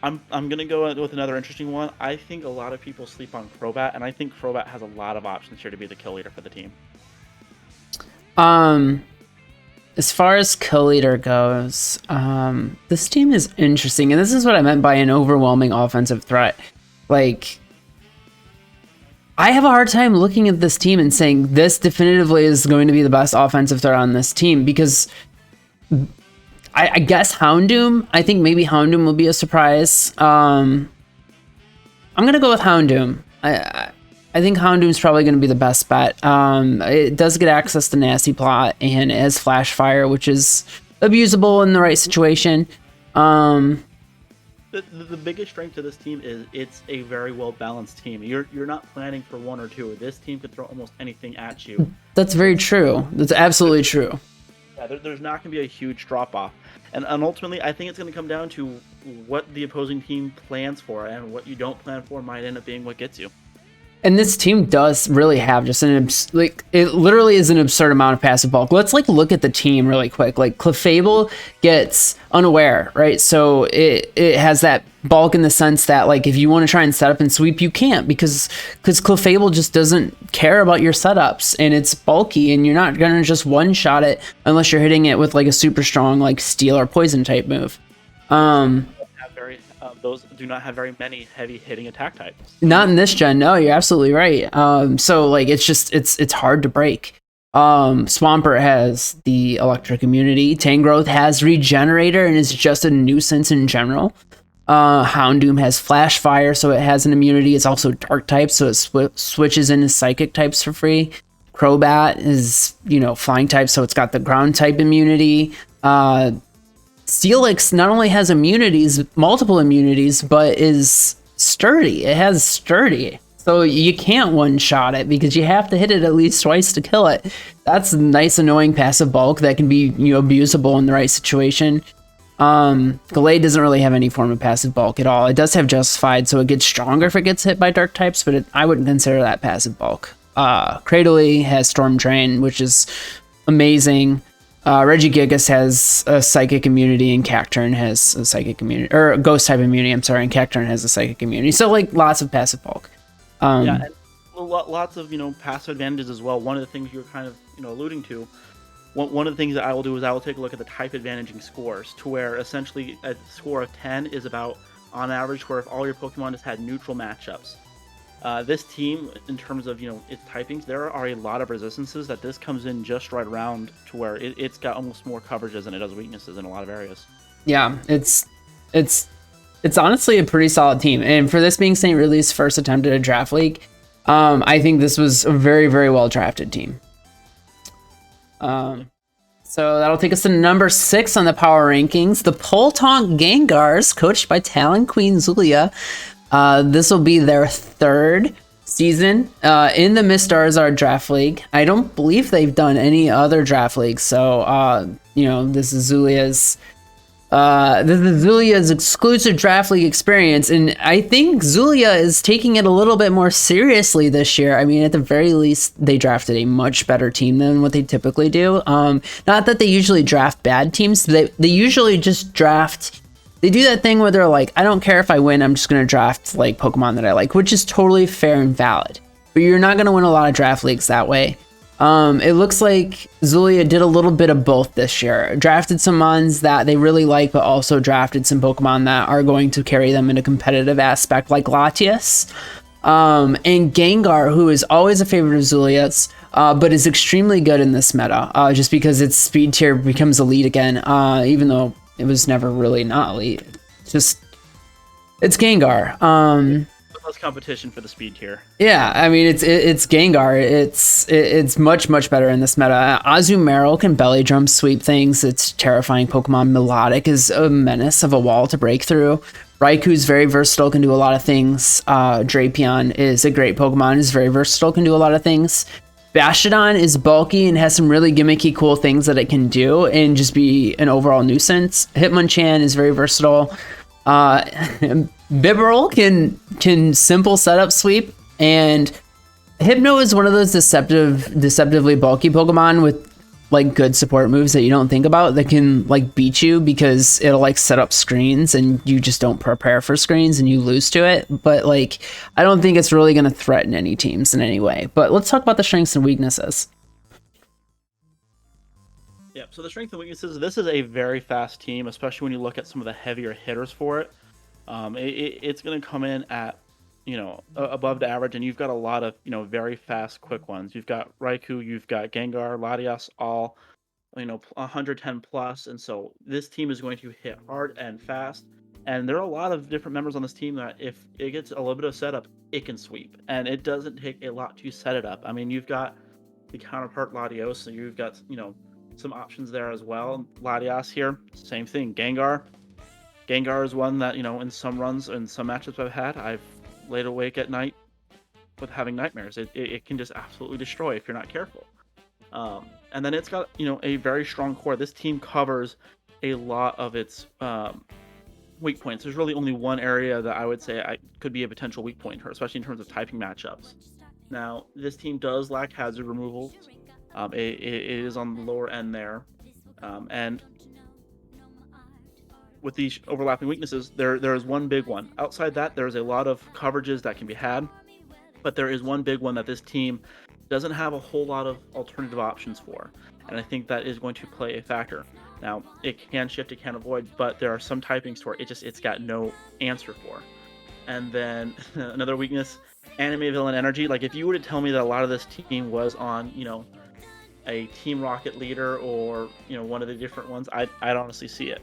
I'm going to go with another interesting one. I think a lot of people sleep on Crobat, and I think Crobat has a lot of options here to be the kill leader for the team. As far as kill leader goes, this team is interesting, and this is what I meant by an overwhelming offensive threat. Like, I have a hard time looking at this team and saying this definitively is going to be the best offensive threat on this team, because I guess Houndoom. I think maybe Houndoom will be a surprise. I'm gonna go with Houndoom. I think Houndoom's probably gonna be the best bet. It does get access to Nasty Plot, and it has Flash Fire, which is abusable in the right situation. The biggest strength to this team is it's a very well balanced team. You're not planning for one or two. This team could throw almost anything at you. That's very true. That's absolutely true. Yeah, there's not going to be a huge drop off, and ultimately, I think it's going to come down to what the opposing team plans for, and what you don't plan for might end up being what gets you. And this team does really have just it literally is an absurd amount of passive bulk. Let's look at the team really quick. Like Clefable gets Unaware, right? So it has that bulk in the sense that like if you want to try and set up and sweep, you can't because Clefable just doesn't care about your setups, and it's bulky, and you're not gonna just one shot it unless you're hitting it with like a super strong like steel or poison type move. Those do not have very many heavy hitting attack types. Not in this gen, no, you're absolutely right. So like it's hard to break. Swampert has the electric immunity. Tangrowth has Regenerator and is just a nuisance in general. Houndoom has Flash Fire, so it has an immunity. It's also dark type, so it switches into psychic types for free. Crobat is flying type, so it's got the ground type immunity. Steelix not only has multiple immunities, but is sturdy. It has sturdy. So you can't one-shot it because you have to hit it at least twice to kill it. That's nice, annoying passive bulk that can be abusable in the right situation. Gallade doesn't really have any form of passive bulk at all. It does have Justified, so it gets stronger if it gets hit by dark types, but I wouldn't consider that passive bulk. Cradily has Storm Drain, which is amazing. Regigigas has a psychic immunity, and Cacturne has a psychic immunity, or a ghost type immunity, I'm sorry, and Cacturne has a psychic immunity. So like lots of passive bulk. Yeah, and lots of passive advantages as well. One of the things you're kind of alluding to, one of the things that I will do is I will take a look at the type advantaging scores, to where essentially a score of 10 is about on average where if all your Pokemon has had neutral matchups. This team, in terms of its typings, there are a lot of resistances that this comes in just right around to where it's got almost more coverages than it does weaknesses in a lot of areas. Yeah, it's honestly a pretty solid team, and for this being St. Ridley's first attempt at a draft league, I think this was a very, very well drafted team. So that'll take us to number 6 on the power rankings. The Poltonk Gengars, coached by Talon Queen Zulia. This will be their 3rd season in the MissDarizard Draft League. I don't believe they've done any other draft leagues, so this is Zulia's exclusive draft league experience, and I think Zulia is taking it a little bit more seriously this year. I mean, at the very least, they drafted a much better team than what they typically do. Not that they usually draft bad teams; they usually just draft. They do that thing where they're like, I don't care if I win, I'm just going to draft like Pokemon that I like, which is totally fair and valid. But you're not going to win a lot of draft leagues that way. It looks like Zulia did a little bit of both this year. Drafted some mons that they really like, but also drafted some Pokemon that are going to carry them in a competitive aspect, like Latios. And Gengar, who is always a favorite of Zulia's, but is extremely good in this meta, just because its speed tier becomes elite again, even though it was never really not elite. It's Gengar. Less competition for the speed tier. Yeah, I mean it's Gengar. It's much better in this meta. Azumarill can belly drum sweep things. It's terrifying Pokemon. Melodic is a menace of a wall to break through. Raikou's very versatile, can do a lot of things. Drapion is a great Pokemon. Is very versatile, can do a lot of things. Bastiodon is bulky and has some really gimmicky cool things that it can do and just be an overall nuisance. Hitmonchan is very versatile. Bibarel can simple setup sweep, and Hypno is one of those deceptively bulky Pokemon with like good support moves that you don't think about that can like beat you because it'll like set up screens and you just don't prepare for screens and you lose to it. But like, I don't think it's really going to threaten any teams in any way. But let's talk about the strengths and weaknesses. Yeah, so the strengths and weaknesses, this is a very fast team, especially when you look at some of the heavier hitters for it. It's going to come in at, above the average, and you've got a lot of, very fast, quick ones. You've got Raikou, you've got Gengar, Latios, all, 110 plus, and so this team is going to hit hard and fast, and there are a lot of different members on this team that if it gets a little bit of setup, it can sweep, and it doesn't take a lot to set it up. I mean, you've got the counterpart Latios, so you've got, some options there as well. Latios here, same thing. Gengar is one that, in some runs and some matchups I've had, I've laid awake at night with having nightmares. It can just absolutely destroy if you're not careful. And then it's got, a very strong core. This team covers a lot of its weak points. There's really only one area that I would say could be a potential weak point, especially in terms of typing matchups. Now, this team does lack hazard removal. It is on the lower end there. And with these overlapping weaknesses, there is one big one. Outside that, there's a lot of coverages that can be had, but there is one big one that this team doesn't have a whole lot of alternative options for, and I think that is going to play a factor. Now, it can shift, it can avoid, but there are some typings for it. It's got no answer for. And then another weakness, anime villain energy. Like if you were to tell me that a lot of this team was on, a Team Rocket leader or one of the different ones, I'd honestly see it.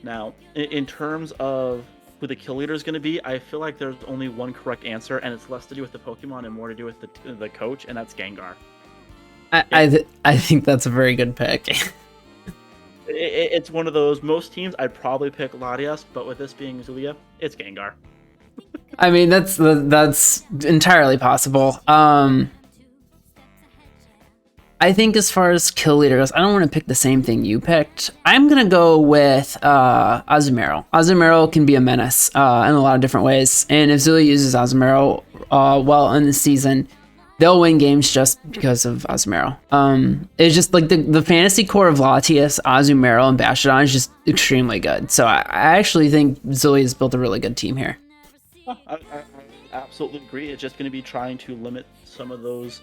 Now, in terms of who the kill leader is going to be, I feel like there's only one correct answer, and it's less to do with the Pokemon and more to do with the coach, and that's Gengar. I think that's a very good pick. It's one of those. Most teams, I'd probably pick Latios, but with this being Zulia, it's Gengar. I mean, that's entirely possible. I think as far as kill leader goes, I don't want to pick the same thing you picked. I'm going to go with Azumarill. Azumarill can be a menace in a lot of different ways. And if Zulia uses Azumarill well in the season, they'll win games just because of Azumarill. It's just like the fantasy core of Latios, Azumarill, and Bastiodon is just extremely good. So I actually think Zulia's built a really good team here. I absolutely agree. It's just going to be trying to limit some of those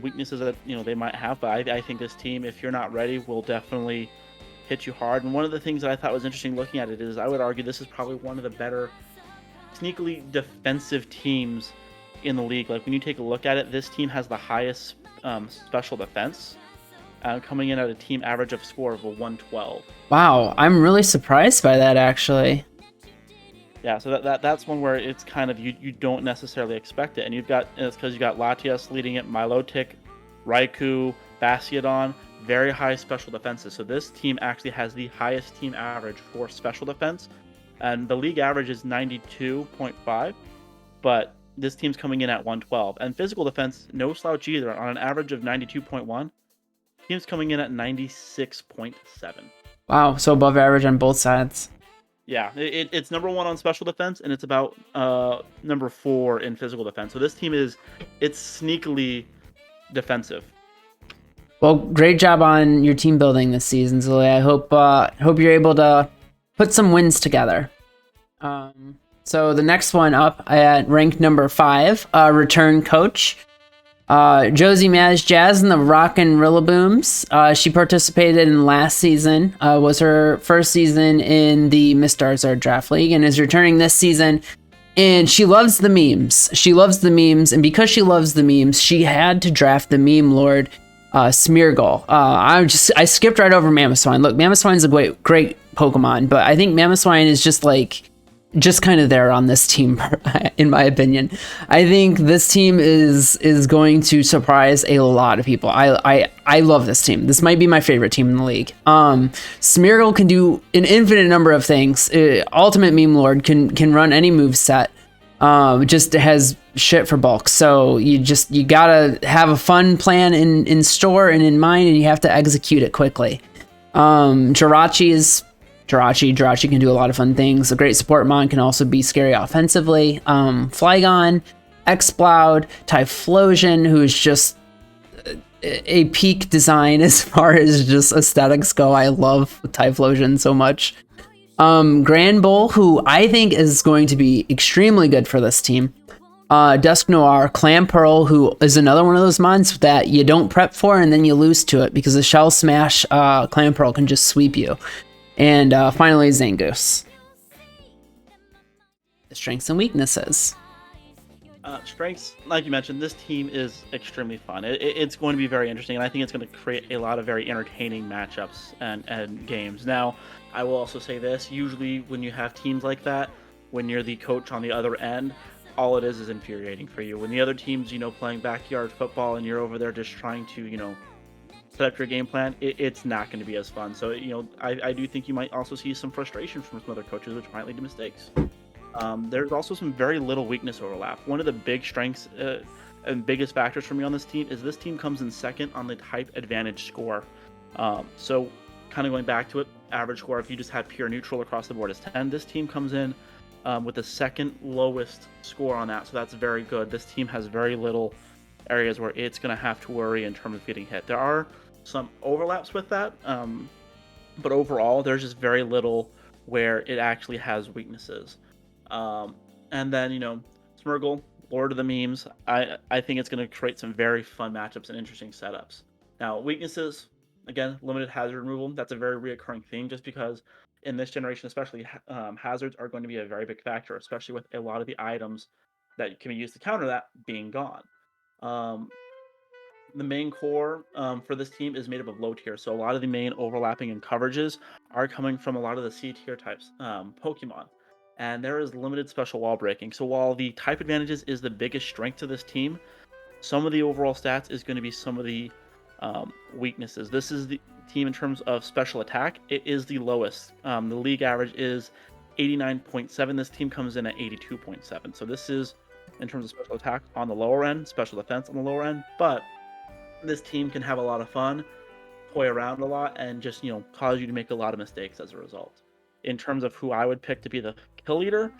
weaknesses that they might have, but I think this team, if you're not ready, will definitely hit you hard. And one of the things that I thought was interesting looking at it is I would argue this is probably one of the better sneakily defensive teams in the league. Like when you take a look at it, this team has the highest special defense, coming in at a team average of score of a 112. Wow, I'm really surprised by that actually. Yeah, so that's one where it's kind of you don't necessarily expect it, and it's because you got Latios leading it, Milotic, Raikou, Bastiodon, very high special defenses. So this team actually has the highest team average for special defense, and the league average is 92.5, but this team's coming in at 112. And physical defense, no slouch either, on an average of 92.1. Team's coming in at 96.7. Wow, so above average on both sides. Yeah, it's number 1 on special defense, and it's about number 4 in physical defense. So this team it's sneakily defensive. Well, great job on your team building this season, Zulia. I hope you're able to put some wins together. So the next one up at rank number 5, return coach. Josie Maz Jazz and the Rockin' Rillabooms. She participated in last season, was her first season in the MissDarizard Draft League, and is returning this season. And she loves the memes. She loves the memes, and because she loves the memes, she had to draft the meme lord, Smeargle. I skipped right over Mamoswine. Look, Mamoswine's a great Pokemon, but I think Mamoswine is just kind of there on this team, in my opinion. I think this team is going to surprise a lot of people. I love this team. This might be my favorite team in the league. Smeargle can do an infinite number of things. Ultimate Meme Lord can run any move set. Just has shit for bulk. So you gotta have a fun plan in store and in mind, and you have to execute it quickly. Jirachi can do a lot of fun things. A great support mon, can also be scary offensively. Flygon, Exploud, Typhlosion, who is just a peak design as far as just aesthetics go. I love Typhlosion so much. Granbull, who I think is going to be extremely good for this team. Dusk Noir, Clamperl, who is another one of those mons that you don't prep for and then you lose to it because the Shell Smash Clamperl can just sweep you. And finally, Zangoose. Strengths and weaknesses. Strengths, like you mentioned, this team is extremely fun. It's going to be very interesting, and I think it's going to create a lot of very entertaining matchups and games. Now, I will also say this. Usually when you have teams like that, when you're the coach on the other end, all it is infuriating for you. When the other team's, playing backyard football and you're over there just trying to, set up your game plan, it's not going to be as fun. So, I do think you might also see some frustration from some other coaches, which might lead to mistakes. There's also some very little weakness overlap. One of the big strengths and biggest factors for me on this team is this team comes in second on the type advantage score. So kind of going back to it, average score, if you just had pure neutral across the board, is 10. This team comes in with the second lowest score on that, so that's very good. This team has very little areas where it's going to have to worry in terms of getting hit. There are some overlaps with that, but overall there's just very little where it actually has weaknesses. And then Smeargle, Lord of the Memes, I think it's going to create some very fun matchups and interesting setups. Now, weaknesses, again, limited hazard removal. That's a very reoccurring theme, just because in this generation especially, hazards are going to be a very big factor, especially with a lot of the items that can be used to counter that being gone. The main core for this team is made up of low tier, so a lot of the main overlapping and coverages are coming from a lot of the C tier types Pokemon, and there is limited special wall breaking. So while the type advantages is the biggest strength to this team, some of the overall stats is going to be some of the weaknesses. This is the team in terms of special attack. It is the lowest. The league average is 89.7. This team comes in at 82.7. So this is in terms of special attack on the lower end, special defense on the lower end, but this team can have a lot of fun, toy around a lot, and just cause you to make a lot of mistakes as a result. In terms of who I would pick to be the kill leader,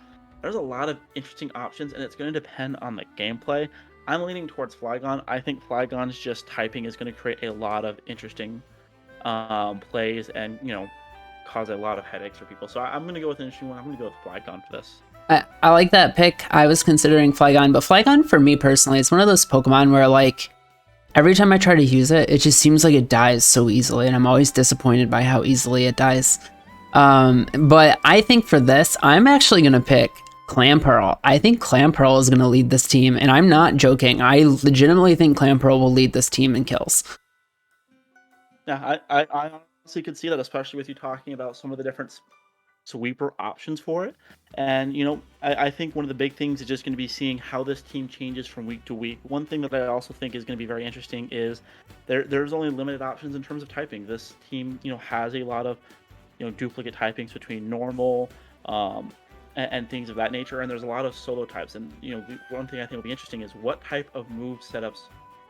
there's a lot of interesting options, and it's going to depend on the gameplay. I'm leaning towards Flygon. I think Flygon's just typing is going to create a lot of interesting plays and cause a lot of headaches for people. So I'm going to go with an interesting one. I'm going to go with Flygon for this. I like that pick. I was considering Flygon, but Flygon for me personally, it's one of those Pokemon where every time I try to use it, it just seems like it dies so easily, and I'm always disappointed by how easily it dies. But I think for this, I'm actually going to pick Clamperl. I think Clamperl is going to lead this team, and I'm not joking. I legitimately think Clamperl will lead this team in kills. Yeah, I honestly could see that, especially with you talking about some of the different sweeper options for it. And I think one of the big things is just going to be seeing how this team changes from week to week. One thing that I also think is going to be very interesting is there's only limited options in terms of typing. This team has a lot of duplicate typings between normal and things of that nature, and there's a lot of solo types. And one thing I think will be interesting is what type of move setups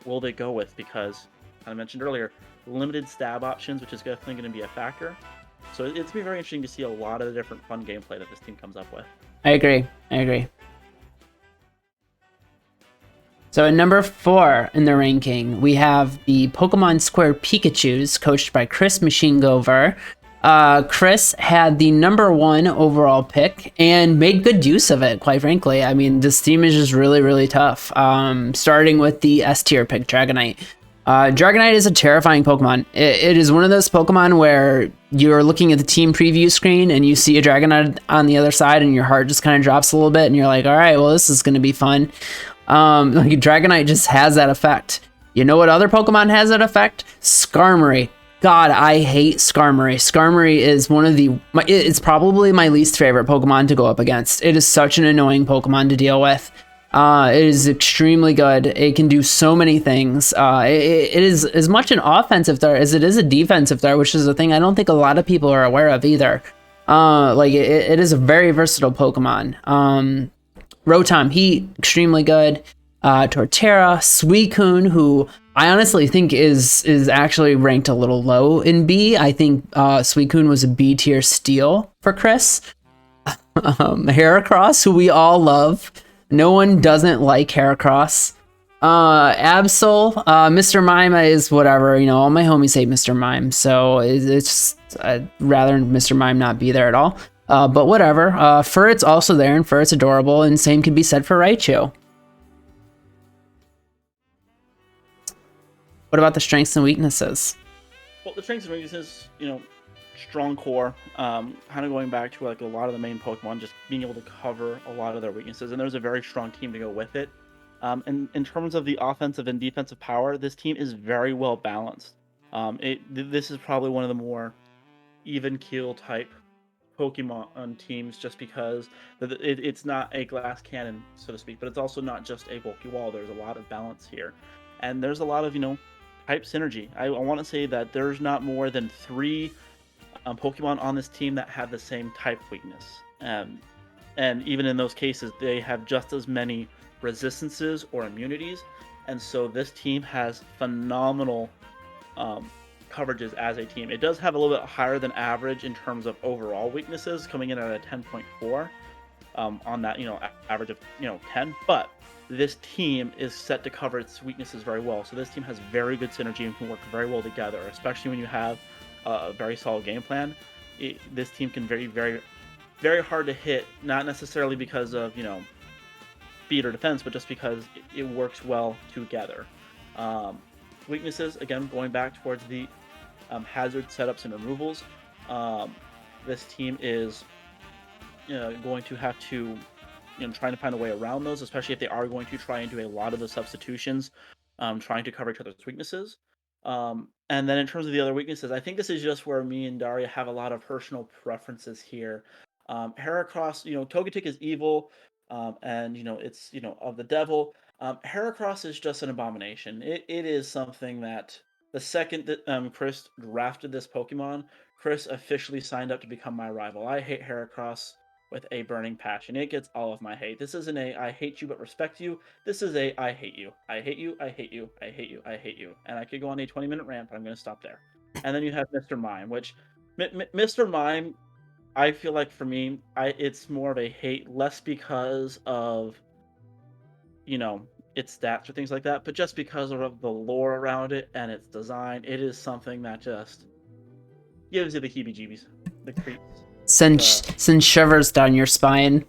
will they go with, because I mentioned earlier limited stab options, which is definitely going to be a factor. So it's going to be very interesting to see a lot of the different fun gameplay that this team comes up with. I agree. So at number 4 in the ranking, we have the Pokemon Square Pikachus, coached by Chris Machine Gover. Chris had the #1 overall pick and made good use of it, quite frankly. I mean, this team is just really, really tough. Starting with the S tier pick, Dragonite. Dragonite is a terrifying Pokemon. It is one of those Pokemon where you're looking at the team preview screen and you see a Dragonite on the other side and your heart just kind of drops a little bit and you're like, all right, well, this is going to be fun. Like Dragonite just has that effect. You know what other Pokemon has that effect? Skarmory. God, I hate Skarmory. Skarmory is it's probably my least favorite Pokemon to go up against. It is such an annoying Pokemon to deal with. It is extremely good. It can do so many things. It is as much an offensive threat as it is a defensive threat, which is a thing I don't think a lot of people are aware of either. It is a very versatile Pokemon. Rotom Heat, extremely good. Torterra, Suicune, who I honestly think is actually ranked a little low in B. I think Suicune was a B tier steal for Chris. Heracross, who we all love. No one doesn't like Heracross. Absol, Mr. Mime is whatever. You know, all my homies hate Mr. Mime, so it's I'd rather Mr. Mime not be there at all. But whatever. Furret's also there, and Furret's adorable, and same can be said for Raichu. What about the strengths and weaknesses? Well, the strengths and weaknesses, you know, strong core, kind of going back to like a lot of the main Pokemon, just being able to cover a lot of their weaknesses, and there's a very strong team to go with it. And in terms of the offensive and defensive power, this team is very well balanced. This is probably one of the more even keel type Pokemon teams, just because it's not a glass cannon, so to speak, but it's also not just a bulky wall. There's a lot of balance here, and there's a lot of, you know, type synergy. I want to say that there's not more than 3 Pokemon on this team that have the same type weakness, and even in those cases, they have just as many resistances or immunities, and so this team has phenomenal coverages as a team. It does have a little bit higher than average in terms of overall weaknesses, coming in at a 10.4 on that, you know, average of, you know, 10, but this team is set to cover its weaknesses very well. So this team has very good synergy and can work very well together, especially when you have a very solid game plan. This team can very, very, very hard to hit, not necessarily because of, you know, speed or defense, but just because it works well together. Weaknesses, again, going back towards the hazard setups and removals. This team is going to have to, trying to find a way around those, especially if they are going to try and do a lot of the substitutions, trying to cover each other's weaknesses. And then in terms of the other weaknesses, I think this is just where me and Daria have a lot of personal preferences here. Heracross, Togetic is evil, and it's of the devil. Heracross is just an abomination. It is something that the second that Chris drafted this Pokemon, Chris officially signed up to become my rival. I hate Heracross with a burning passion. It gets all of my hate. This isn't a I hate you but respect you. This is a I hate you. I hate you, I hate you, I hate you, I hate you. And I could go on a 20-minute rant, but I'm going to stop there. And then you have Mr. Mime, which Mr. Mime, I feel like for me, it's more of a hate, less because of, its stats or things like that, but just because of the lore around it and its design. It is something that just gives you the heebie-jeebies, the creeps. Send shivers down your spine.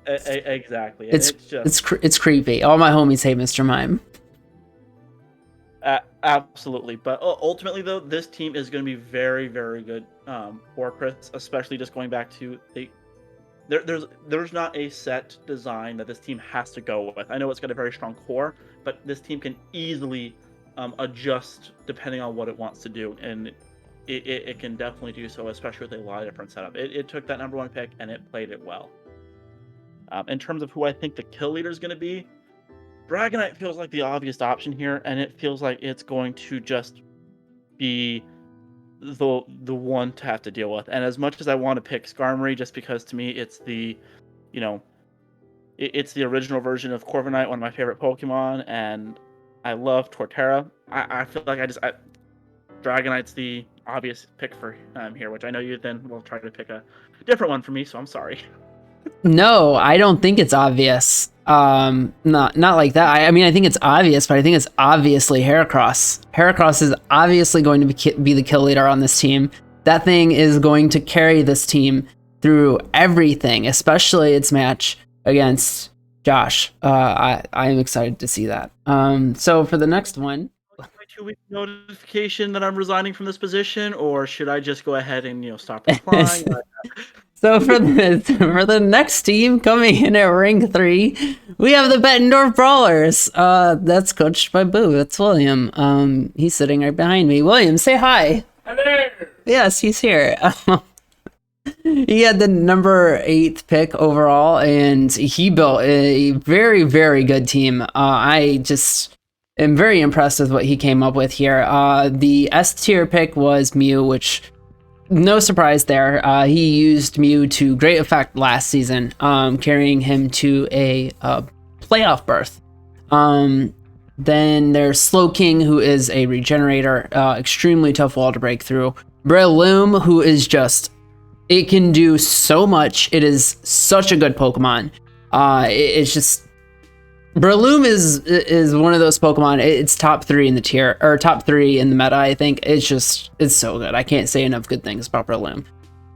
Exactly. It's creepy. All my homies hate Mr. Mime. Absolutely. But ultimately, though, this team is going to be very, very good for Chris, especially just going back to there's not a set design that this team has to go with. I know it's got a very strong core, but this team can easily adjust depending on what it wants to do, and it can definitely do so, especially with a lot of different setup. It took that #1 pick and it played it well. In terms of who I think the kill leader is going to be, Dragonite feels like the obvious option here, and it feels like it's going to just be the one to have to deal with. And as much as I want to pick Skarmory, just because to me it's the, it's the original version of Corviknight, one of my favorite Pokemon, and I love Torterra. I feel like Dragonite's the obvious pick for here, which I know you then will try to pick a different one for me, so I'm sorry. No, I don't think it's obvious. Not like that. I mean, I think it's obvious, but I think it's obviously Heracross. Heracross is obviously going to be the kill leader on this team. that thing is going to carry this team through everything, especially its match against Josh. I am excited to see that. So for the next one, My 2-week notification that I'm resigning from this position, or should I just go ahead and stop replying? so for the next team coming in at ring 3, we have the Bettendorf Brawlers. That's coached by Boo. That's William. He's sitting right behind me. William, say hi. Hello. Yes, he's here. He had the number 8th pick overall, and he built a very, very good team. I just am very impressed with what he came up with here. The S tier pick was Mew, which no surprise there. He used Mew to great effect last season, carrying him to a playoff berth. Then there's Slowking, who is a regenerator, extremely tough wall to break through. Breloom, who is just, it can do so much. It is such a good Pokemon. It's just, Breloom is one of those Pokemon. It's top 3 in the tier, or top 3 in the meta, I think. It's so good. I can't say enough good things about Breloom.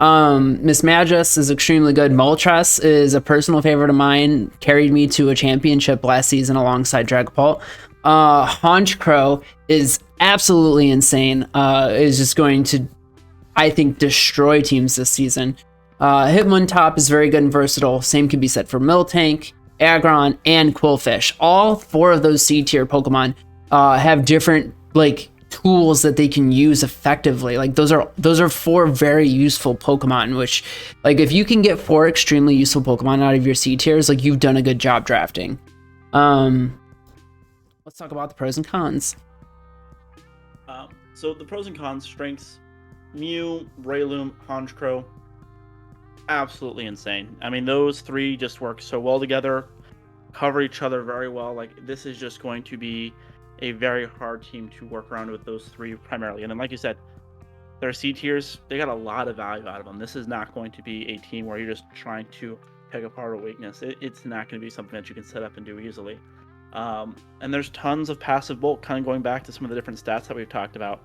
Mismagius is extremely good. Moltres is a personal favorite of mine. Carried me to a championship last season alongside Dragapult. Honchkrow is absolutely insane. Is just going to, I think, destroy teams this season. Hitmontop is very good and versatile. Same can be said for Miltank, Aggron, and Quillfish. All 4 of those C tier Pokemon have different tools that they can use effectively. Those are 4 very useful Pokemon, which if you can get 4 extremely useful Pokemon out of your C tiers, you've done a good job drafting. Let's talk about the pros and cons. So the pros and cons: strengths, Mew, Breloom, Honchkrow, absolutely insane. I mean, those 3 just work so well together, cover each other very well. This is just going to be a very hard team to work around with those 3 primarily. And then, like you said, their C tiers, they got a lot of value out of them. This is not going to be a team where you're just trying to pick apart a weakness. It's not going to be something that you can set up and do easily. And there's tons of passive bulk, kind of going back to some of the different stats that we've talked about.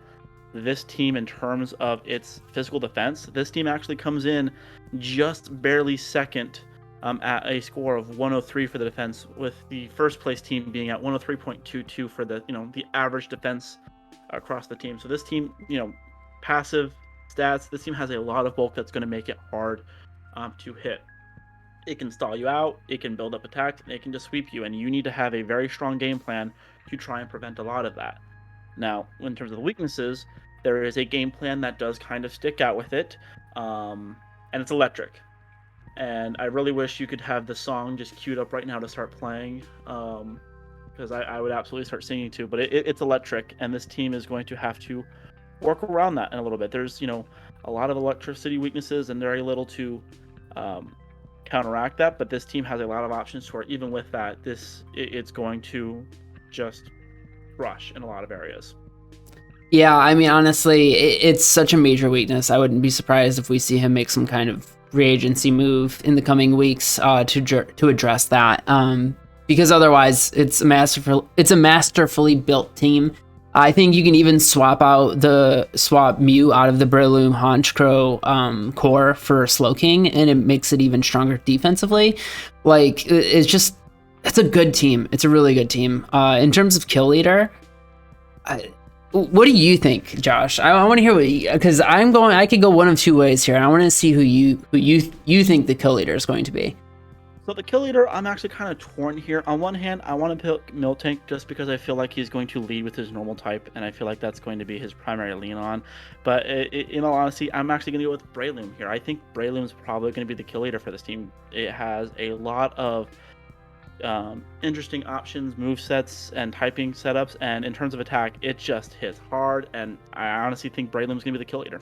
This team, in terms of its physical defense, this team actually comes in just barely second at a score of 103 for the defense, with the first place team being at 103.22 for the the average defense across the team. So this team, passive stats, this team has a lot of bulk that's going to make it hard to hit. It can stall you out, it can build up attack, and it can just sweep you, and you need to have a very strong game plan to try and prevent a lot of that. Now, in terms of the weaknesses, there is a game plan that does kind of stick out with it, and it's electric. And I really wish you could have the song just queued up right now to start playing, because I would absolutely start singing too. But it's electric, and this team is going to have to work around that in a little bit. There's a lot of electricity weaknesses and very little to counteract that. But this team has a lot of options for it. Even with that, it's going to just rush in a lot of areas. Yeah, I mean, honestly, it's such a major weakness. I wouldn't be surprised if we see him make some kind of free agency move in the coming weeks to address that. Because otherwise, it's a masterfully built team. I think you can even swap Mew out of the Breloom Honchkrow core for Slowking, and it makes it even stronger defensively. It's a good team. It's a really good team. In terms of kill leader, what do you think, Josh? I want to hear because I could go one of 2 ways here, and I want to see who you think the kill leader is going to be. So the kill leader, I'm actually kind of torn here. On one hand, I want to pick Miltank just because I feel like he's going to lead with his normal type, and I feel like that's going to be his primary lean on. But in all honesty, I'm actually going to go with Breloom here. I think Breloom is probably going to be the kill leader for this team. It has a lot of interesting options, movesets, and typing setups, and in terms of attack, it just hits hard, and I honestly think Breloom's going to be the kill leader.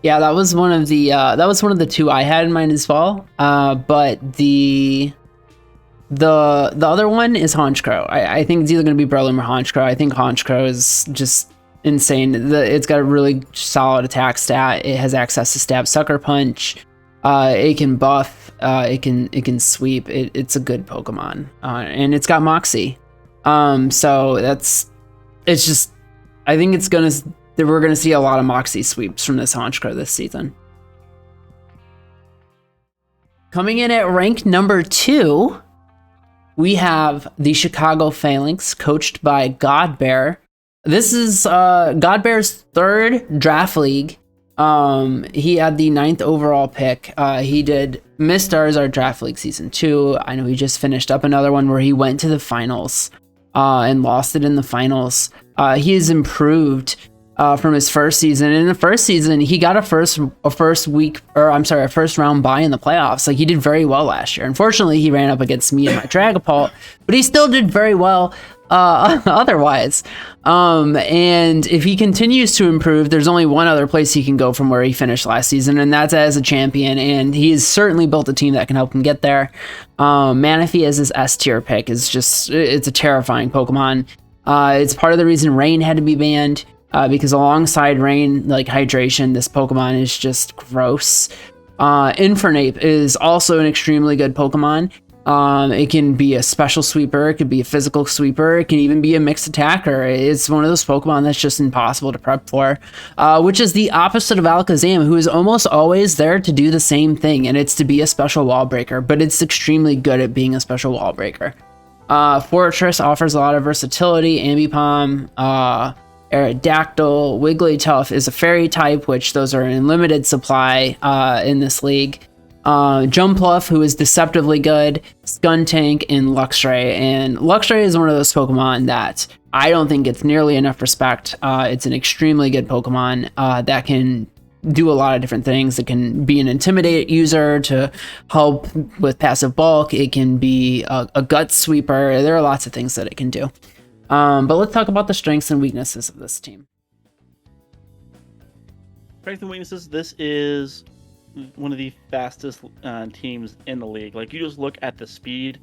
Yeah, that was one of the 2 I had in mind as well. But the other one is Honchkrow. I think it's either going to be Breloom or Honchkrow. I think Honchkrow is just insane. It's got a really solid attack stat. It has access to Stab, Sucker Punch. It can buff. It can sweep. It's a good Pokemon, and it's got Moxie. So it's just, I think it's gonna that we're going to see a lot of Moxie sweeps from this Honchkrow this season. Coming in at rank number 2, we have the Chicago Phalanx, coached by Godbear. This is Godbear's 3rd draft league. He had the 9th overall pick. He did MissDarizard Draft League Season 2. I know he just finished up another one where he went to the finals and lost it in the finals. He has improved from his first season. In the first season, he got a first round bye in the playoffs. Like, he did very well last year. Unfortunately, he ran up against me and my Dragapult, but he still did very well otherwise. And if he continues to improve, there's only one other place he can go from where he finished last season, and that's as a champion. And he has certainly built a team that can help him get there. Manaphy as his S tier pick is just, it's a terrifying Pokemon. It's part of the reason Rain had to be banned. Because alongside Rain, like Hydration, this Pokemon is just gross. Infernape is also an extremely good Pokemon. It can be a special sweeper, it could be a physical sweeper, it can even be a mixed attacker. It's one of those Pokemon that's just impossible to prep for, which is the opposite of Alakazam, who is almost always there to do the same thing, and it's to be a special wall breaker, but it's extremely good at being a special wall breaker. Fortress offers a lot of versatility. Ambipom, Aerodactyl, Wigglytuff is a fairy type, which those are in limited supply in this league. Jumpluff, who is deceptively good, Skuntank, and Luxray. And Luxray is one of those Pokemon that I don't think gets nearly enough respect. It's an extremely good Pokemon that can do a lot of different things. It can be an Intimidate user to help with passive bulk. It can be a gut sweeper. There are lots of things that it can do. But let's talk about the strengths and weaknesses of this team. Strengths and weaknesses. This is one of the fastest teams in the league. Like, you just look at the speed,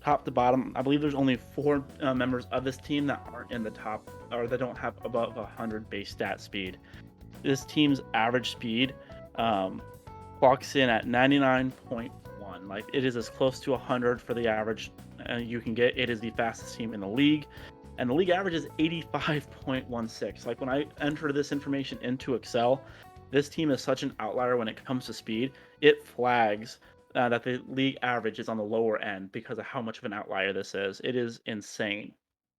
top to bottom. I believe there's only 4 members of this team that aren't in the top, or that don't have above 100 base stat speed. This team's average speed clocks in at 99.1. Like, it is as close to 100 for the average you can get. It is the fastest team in the league. And the league average is 85.16. Like, when I enter this information into Excel, this team is such an outlier when it comes to speed. It flags that the league average is on the lower end because of how much of an outlier this is. It is insane.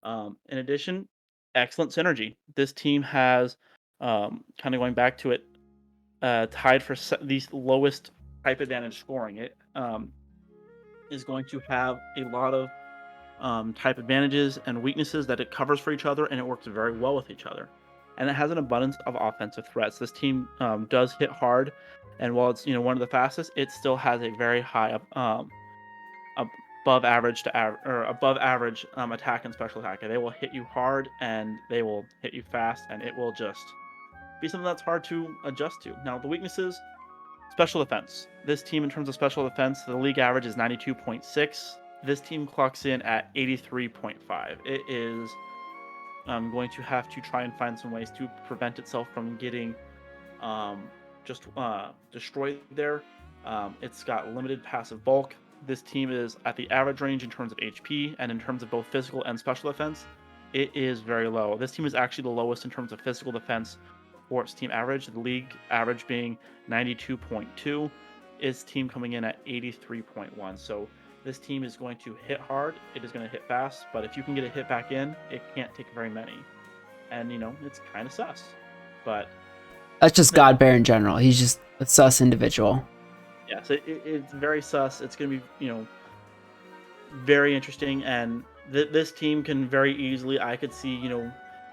In addition, excellent synergy. This team has, kind of going back to it, tied for the lowest type advantage scoring. It is going to have a lot of type advantages and weaknesses that it covers for each other, and it works very well with each other. And it has an abundance of offensive threats. This team does hit hard, and while it's one of the fastest, it still has a very high above average attack and special attack. They will hit you hard, and they will hit you fast, and it will just be something that's hard to adjust to. Now, the weaknesses: special defense. This team, in terms of special defense, the league average is 92.6. This team clocks in at 83.5. It is going to have to try and find some ways to prevent itself from getting destroyed there. It's got limited passive bulk. This team is at the average range in terms of HP, and in terms of both physical and special defense, it is very low. This team is actually the lowest in terms of physical defense for its team average, the league average being 92.2. Its team coming in at 83.1. So this team is going to hit hard, it is going to hit fast, but if you can get a hit back in, it can't take very many. And, it's kind of sus. But that's just Godbear in general. He's just a sus individual. Yeah, so it's very sus. It's going to be, very interesting. And this team can very easily, I could see,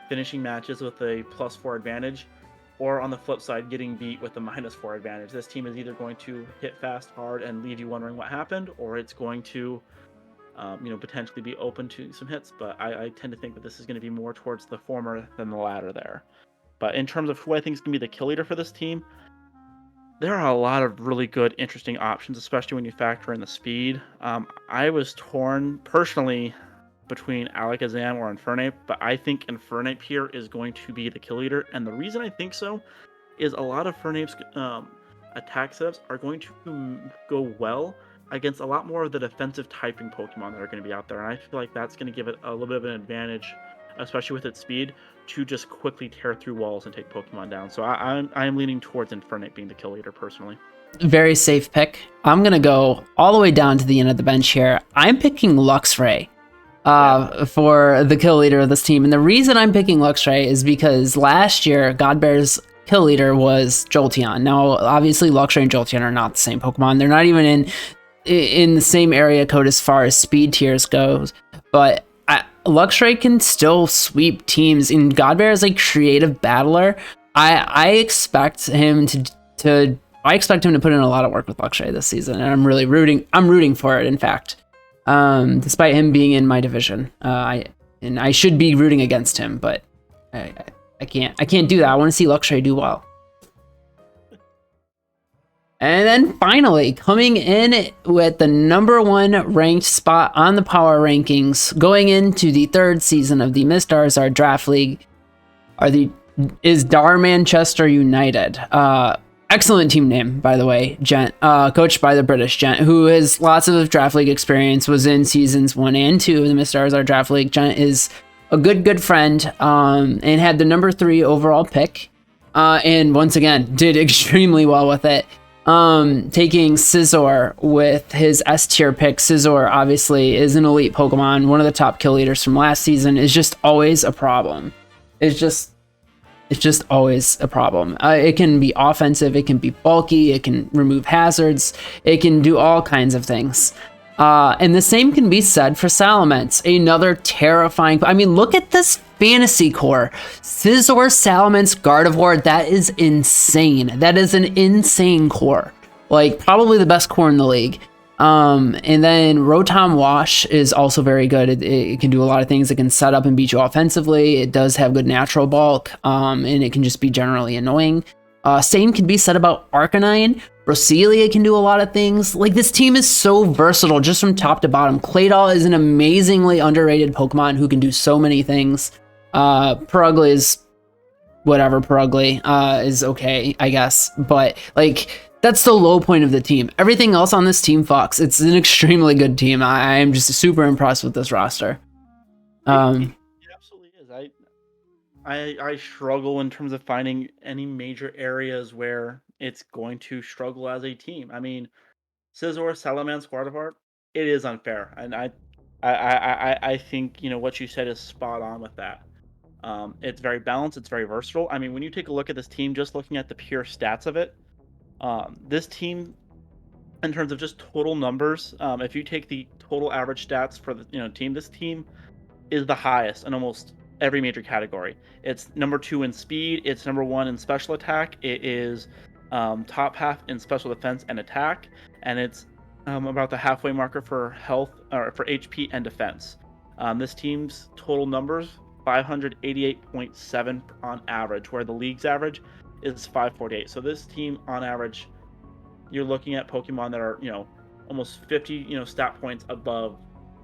finishing matches with a +4 advantage, or on the flip side, getting beat with a -4 advantage. This team is either going to hit fast, hard, and leave you wondering what happened, or it's going to, potentially be open to some hits. But I tend to think that this is going to be more towards the former than the latter there. But in terms of who I think is going to be the kill leader for this team, there are a lot of really good, interesting options, especially when you factor in the speed. I was torn, personally, between Alakazam or Infernape, but I think Infernape here is going to be the kill leader. And the reason I think so is a lot of Infernape's attack setups are going to go well against a lot more of the defensive typing Pokemon that are going to be out there. And I feel like that's going to give it a little bit of an advantage especially with its speed, to just quickly tear through walls and take Pokemon down. So I am leaning towards Infernape being the kill leader personally. Very safe pick. I'm going to go all the way down to the end of the bench here. I'm picking Luxray for the kill leader of this team. And the reason I'm picking Luxray is because last year, Godbear's kill leader was Jolteon. Now, obviously, Luxray and Jolteon are not the same Pokemon. They're not even in the same area code as far as speed tiers goes. But Luxray can still sweep teams. And Godbear is a creative battler. I expect him to put in a lot of work with Luxray this season, and I'm rooting for it, in fact. Despite him being in my division. I should be rooting against him, but I can't do that. I want to see Luxray do well. And then finally, coming in with the #1 ranked spot on the power rankings, going into the 3rd season of the MissDarizard Draft League, is Dar Manchester United. Excellent team name, by the way, Gent, coached by the British Gent, who has lots of Draft League experience, was in seasons 1 and 2 of the MissDarizard Draft League. Gent is a good friend, and had the #3 overall pick, and once again, did extremely well with it. Taking Scizor with his S tier pick. Scizor obviously is an elite Pokemon, one of the top kill leaders from last season, is just always a problem. It's just always a problem. It can be offensive, it can be bulky, it can remove hazards, it can do all kinds of things. And the same can be said for Salamence, another terrifying... I mean, look at this fantasy core. Scizor, Salamence, Gardevoir, that is insane. That is an insane core. Like, probably the best core in the league. And then Rotom Wash is also very good. It can do a lot of things. It can set up and beat you offensively. It does have good natural bulk, and it can just be generally annoying. Same can be said about Arcanine. Roselia can do a lot of things. Like, this team is so versatile just from top to bottom. Claydol is an amazingly underrated Pokemon who can do so many things. Purugly is whatever. Purugly is okay, I guess. But, like... that's the low point of the team. Everything else on this team fucks. It's an extremely good team. I am just super impressed with this roster. It absolutely is. I struggle in terms of finding any major areas where it's going to struggle as a team. I mean, Scizor, Salamence, Gardevoir, it is unfair, and I think what you said is spot on with that. It's very balanced. It's very versatile. I mean, when you take a look at this team, just looking at the pure stats of it. This team, in terms of just total numbers, if you take the total average stats for the team, this team is the highest in almost every major category. It's #2 in speed. It's #1 in special attack. It is top half in special defense and attack, and it's about the halfway marker for health or for HP and defense. This team's total numbers 588.7 on average, where the league's average is 548. So this team, on average, you're looking at Pokemon that are, almost 50, stat points above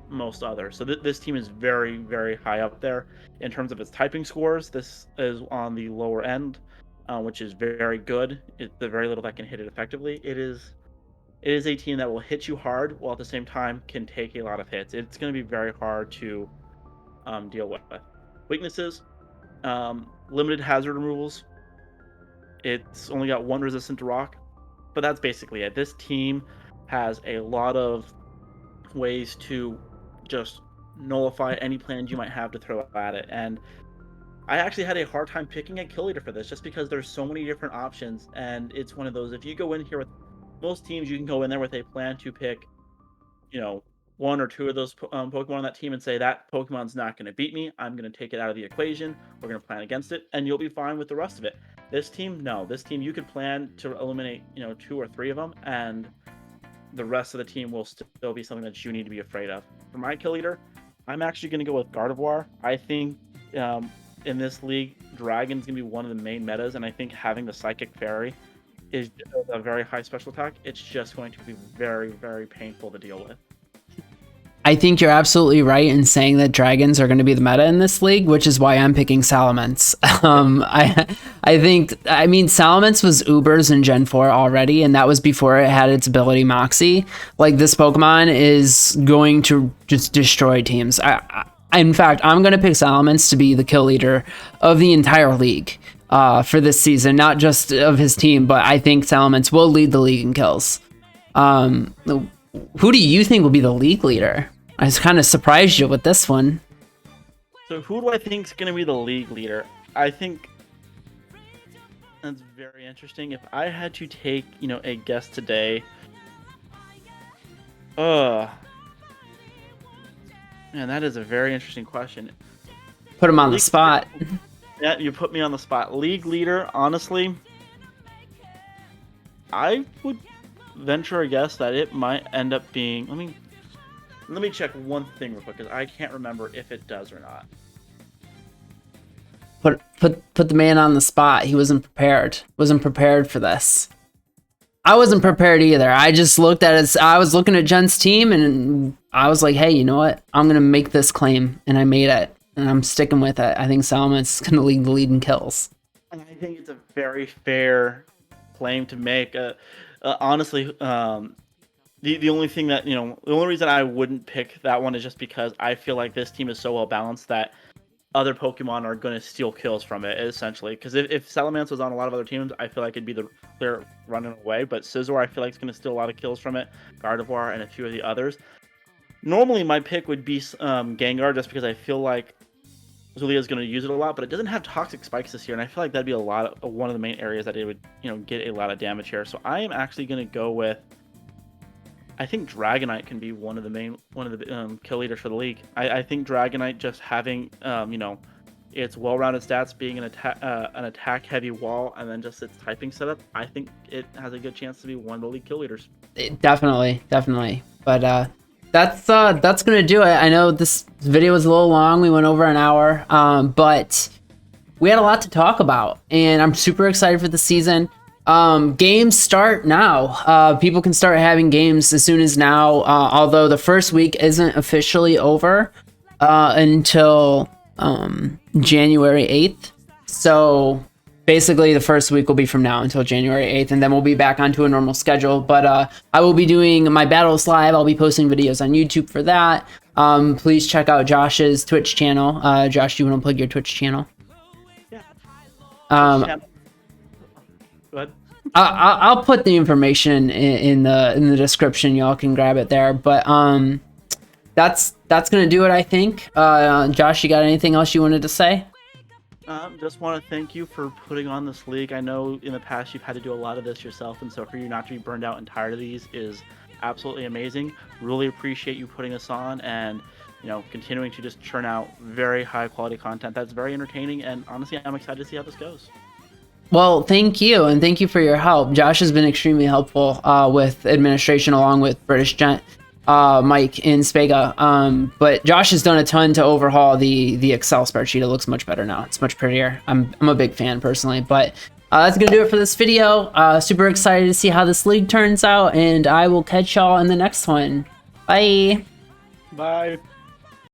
most others. So this team is very, very high up there in terms of its typing scores. This is on the lower end, which is very good. It's the very little that can hit it effectively. It is a team that will hit you hard while at the same time can take a lot of hits. It's going to be very hard to deal with. Weaknesses, limited hazard removals. It's only got 1 resistant to rock, but that's basically it. This team has a lot of ways to just nullify any plans you might have to throw at it. And I actually had a hard time picking a kill leader for this just because there's so many different options. And it's one of those, if you go in here with most teams, you can go in there with a plan to pick, 1 or 2 of those Pokemon on that team and say that Pokemon's not going to beat me. I'm going to take it out of the equation. We're going to plan against it, and you'll be fine with the rest of it. This team, no. This team, you could plan to eliminate, 2 or 3 of them, and the rest of the team will still be something that you need to be afraid of. For my kill leader, I'm actually going to go with Gardevoir. I think in this league, Dragon's going to be one of the main metas, and I think having the Psychic Fairy is a very high special attack. It's just going to be very, very painful to deal with. I think you're absolutely right in saying that dragons are going to be the meta in this league, which is why I'm picking Salamence. I mean, Salamence was Ubers in Gen 4 already, and that was before it had its ability Moxie. Like, this Pokemon is going to just destroy teams. In fact, I'm going to pick Salamence to be the kill leader of the entire league for this season, not just of his team, but I think Salamence will lead the league in kills. Who do you think will be the league leader? I was kind of surprised you with this one. So who do I think is going to be the league leader? I think that's very interesting. If I had to take, a guess today, man, that is a very interesting question. Put him on the spot. Yeah, you put me on the spot. League leader, honestly, I would venture a guess that it might end up being. Let me check one thing real quick because I can't remember if it does or not. Put the man on the spot. He wasn't prepared. Wasn't prepared for this. I wasn't prepared either. I just looked at his. I was looking at Jen's team and I was like, hey, you know what? I'm gonna make this claim, and I made it, and I'm sticking with it. I think Salamence is gonna lead the lead in kills. And I think it's a very fair claim to make. Honestly, the only thing that the only reason I wouldn't pick that one is just because I feel like this team is so well balanced that other Pokemon are going to steal kills from it, essentially. Because if Salamence was on a lot of other teams, I feel like it'd be the clear running away. But Scizor, I feel like, is going to steal a lot of kills from it. Gardevoir and a few of the others. Normally, my pick would be Gengar, just because I feel like Zulia is going to use it a lot. But it doesn't have Toxic Spikes this year, and I feel like that'd be one of the main areas that it would get a lot of damage here. So I am actually going to go with. I think Dragonite can be one of the kill leaders for the league. I think Dragonite just having its well-rounded stats, being an attack heavy wall, and then just its typing setup. I think it has a good chance to be one of the league kill leaders. Definitely. But that's gonna do it. I know this video was a little long. We went over an hour, but we had a lot to talk about, and I'm super excited for the season. Games start now. People can start having games as soon as now, although the first week isn't officially over until January 8th. So basically the first week will be from now until January 8th, and then we'll be back onto a normal schedule. But I will be doing my battles live. I'll be posting videos on YouTube for that. Please check out Josh's Twitch channel. Josh, do you want to plug your Twitch channel? Yeah. Go ahead. I'll put the information in the description. Y'all can grab it there. But that's gonna do it, I think. Josh, you got anything else you wanted to say? Just want to thank you for putting on this league. I know in the past you've had to do a lot of this yourself, and so for you not to be burned out and tired of these is absolutely amazing. Really appreciate you putting this on and continuing to just churn out very high quality content that's very entertaining. And honestly, I'm excited to see how this goes. Well, thank you, and thank you for your help. Josh has been extremely helpful with administration, along with British Gent, Mike, and Spega. But Josh has done a ton to overhaul the Excel spreadsheet. It looks much better now. It's much prettier. I'm a big fan personally. But that's gonna do it for this video. Super excited to see how this league turns out, and I will catch y'all in the next one. Bye. Bye.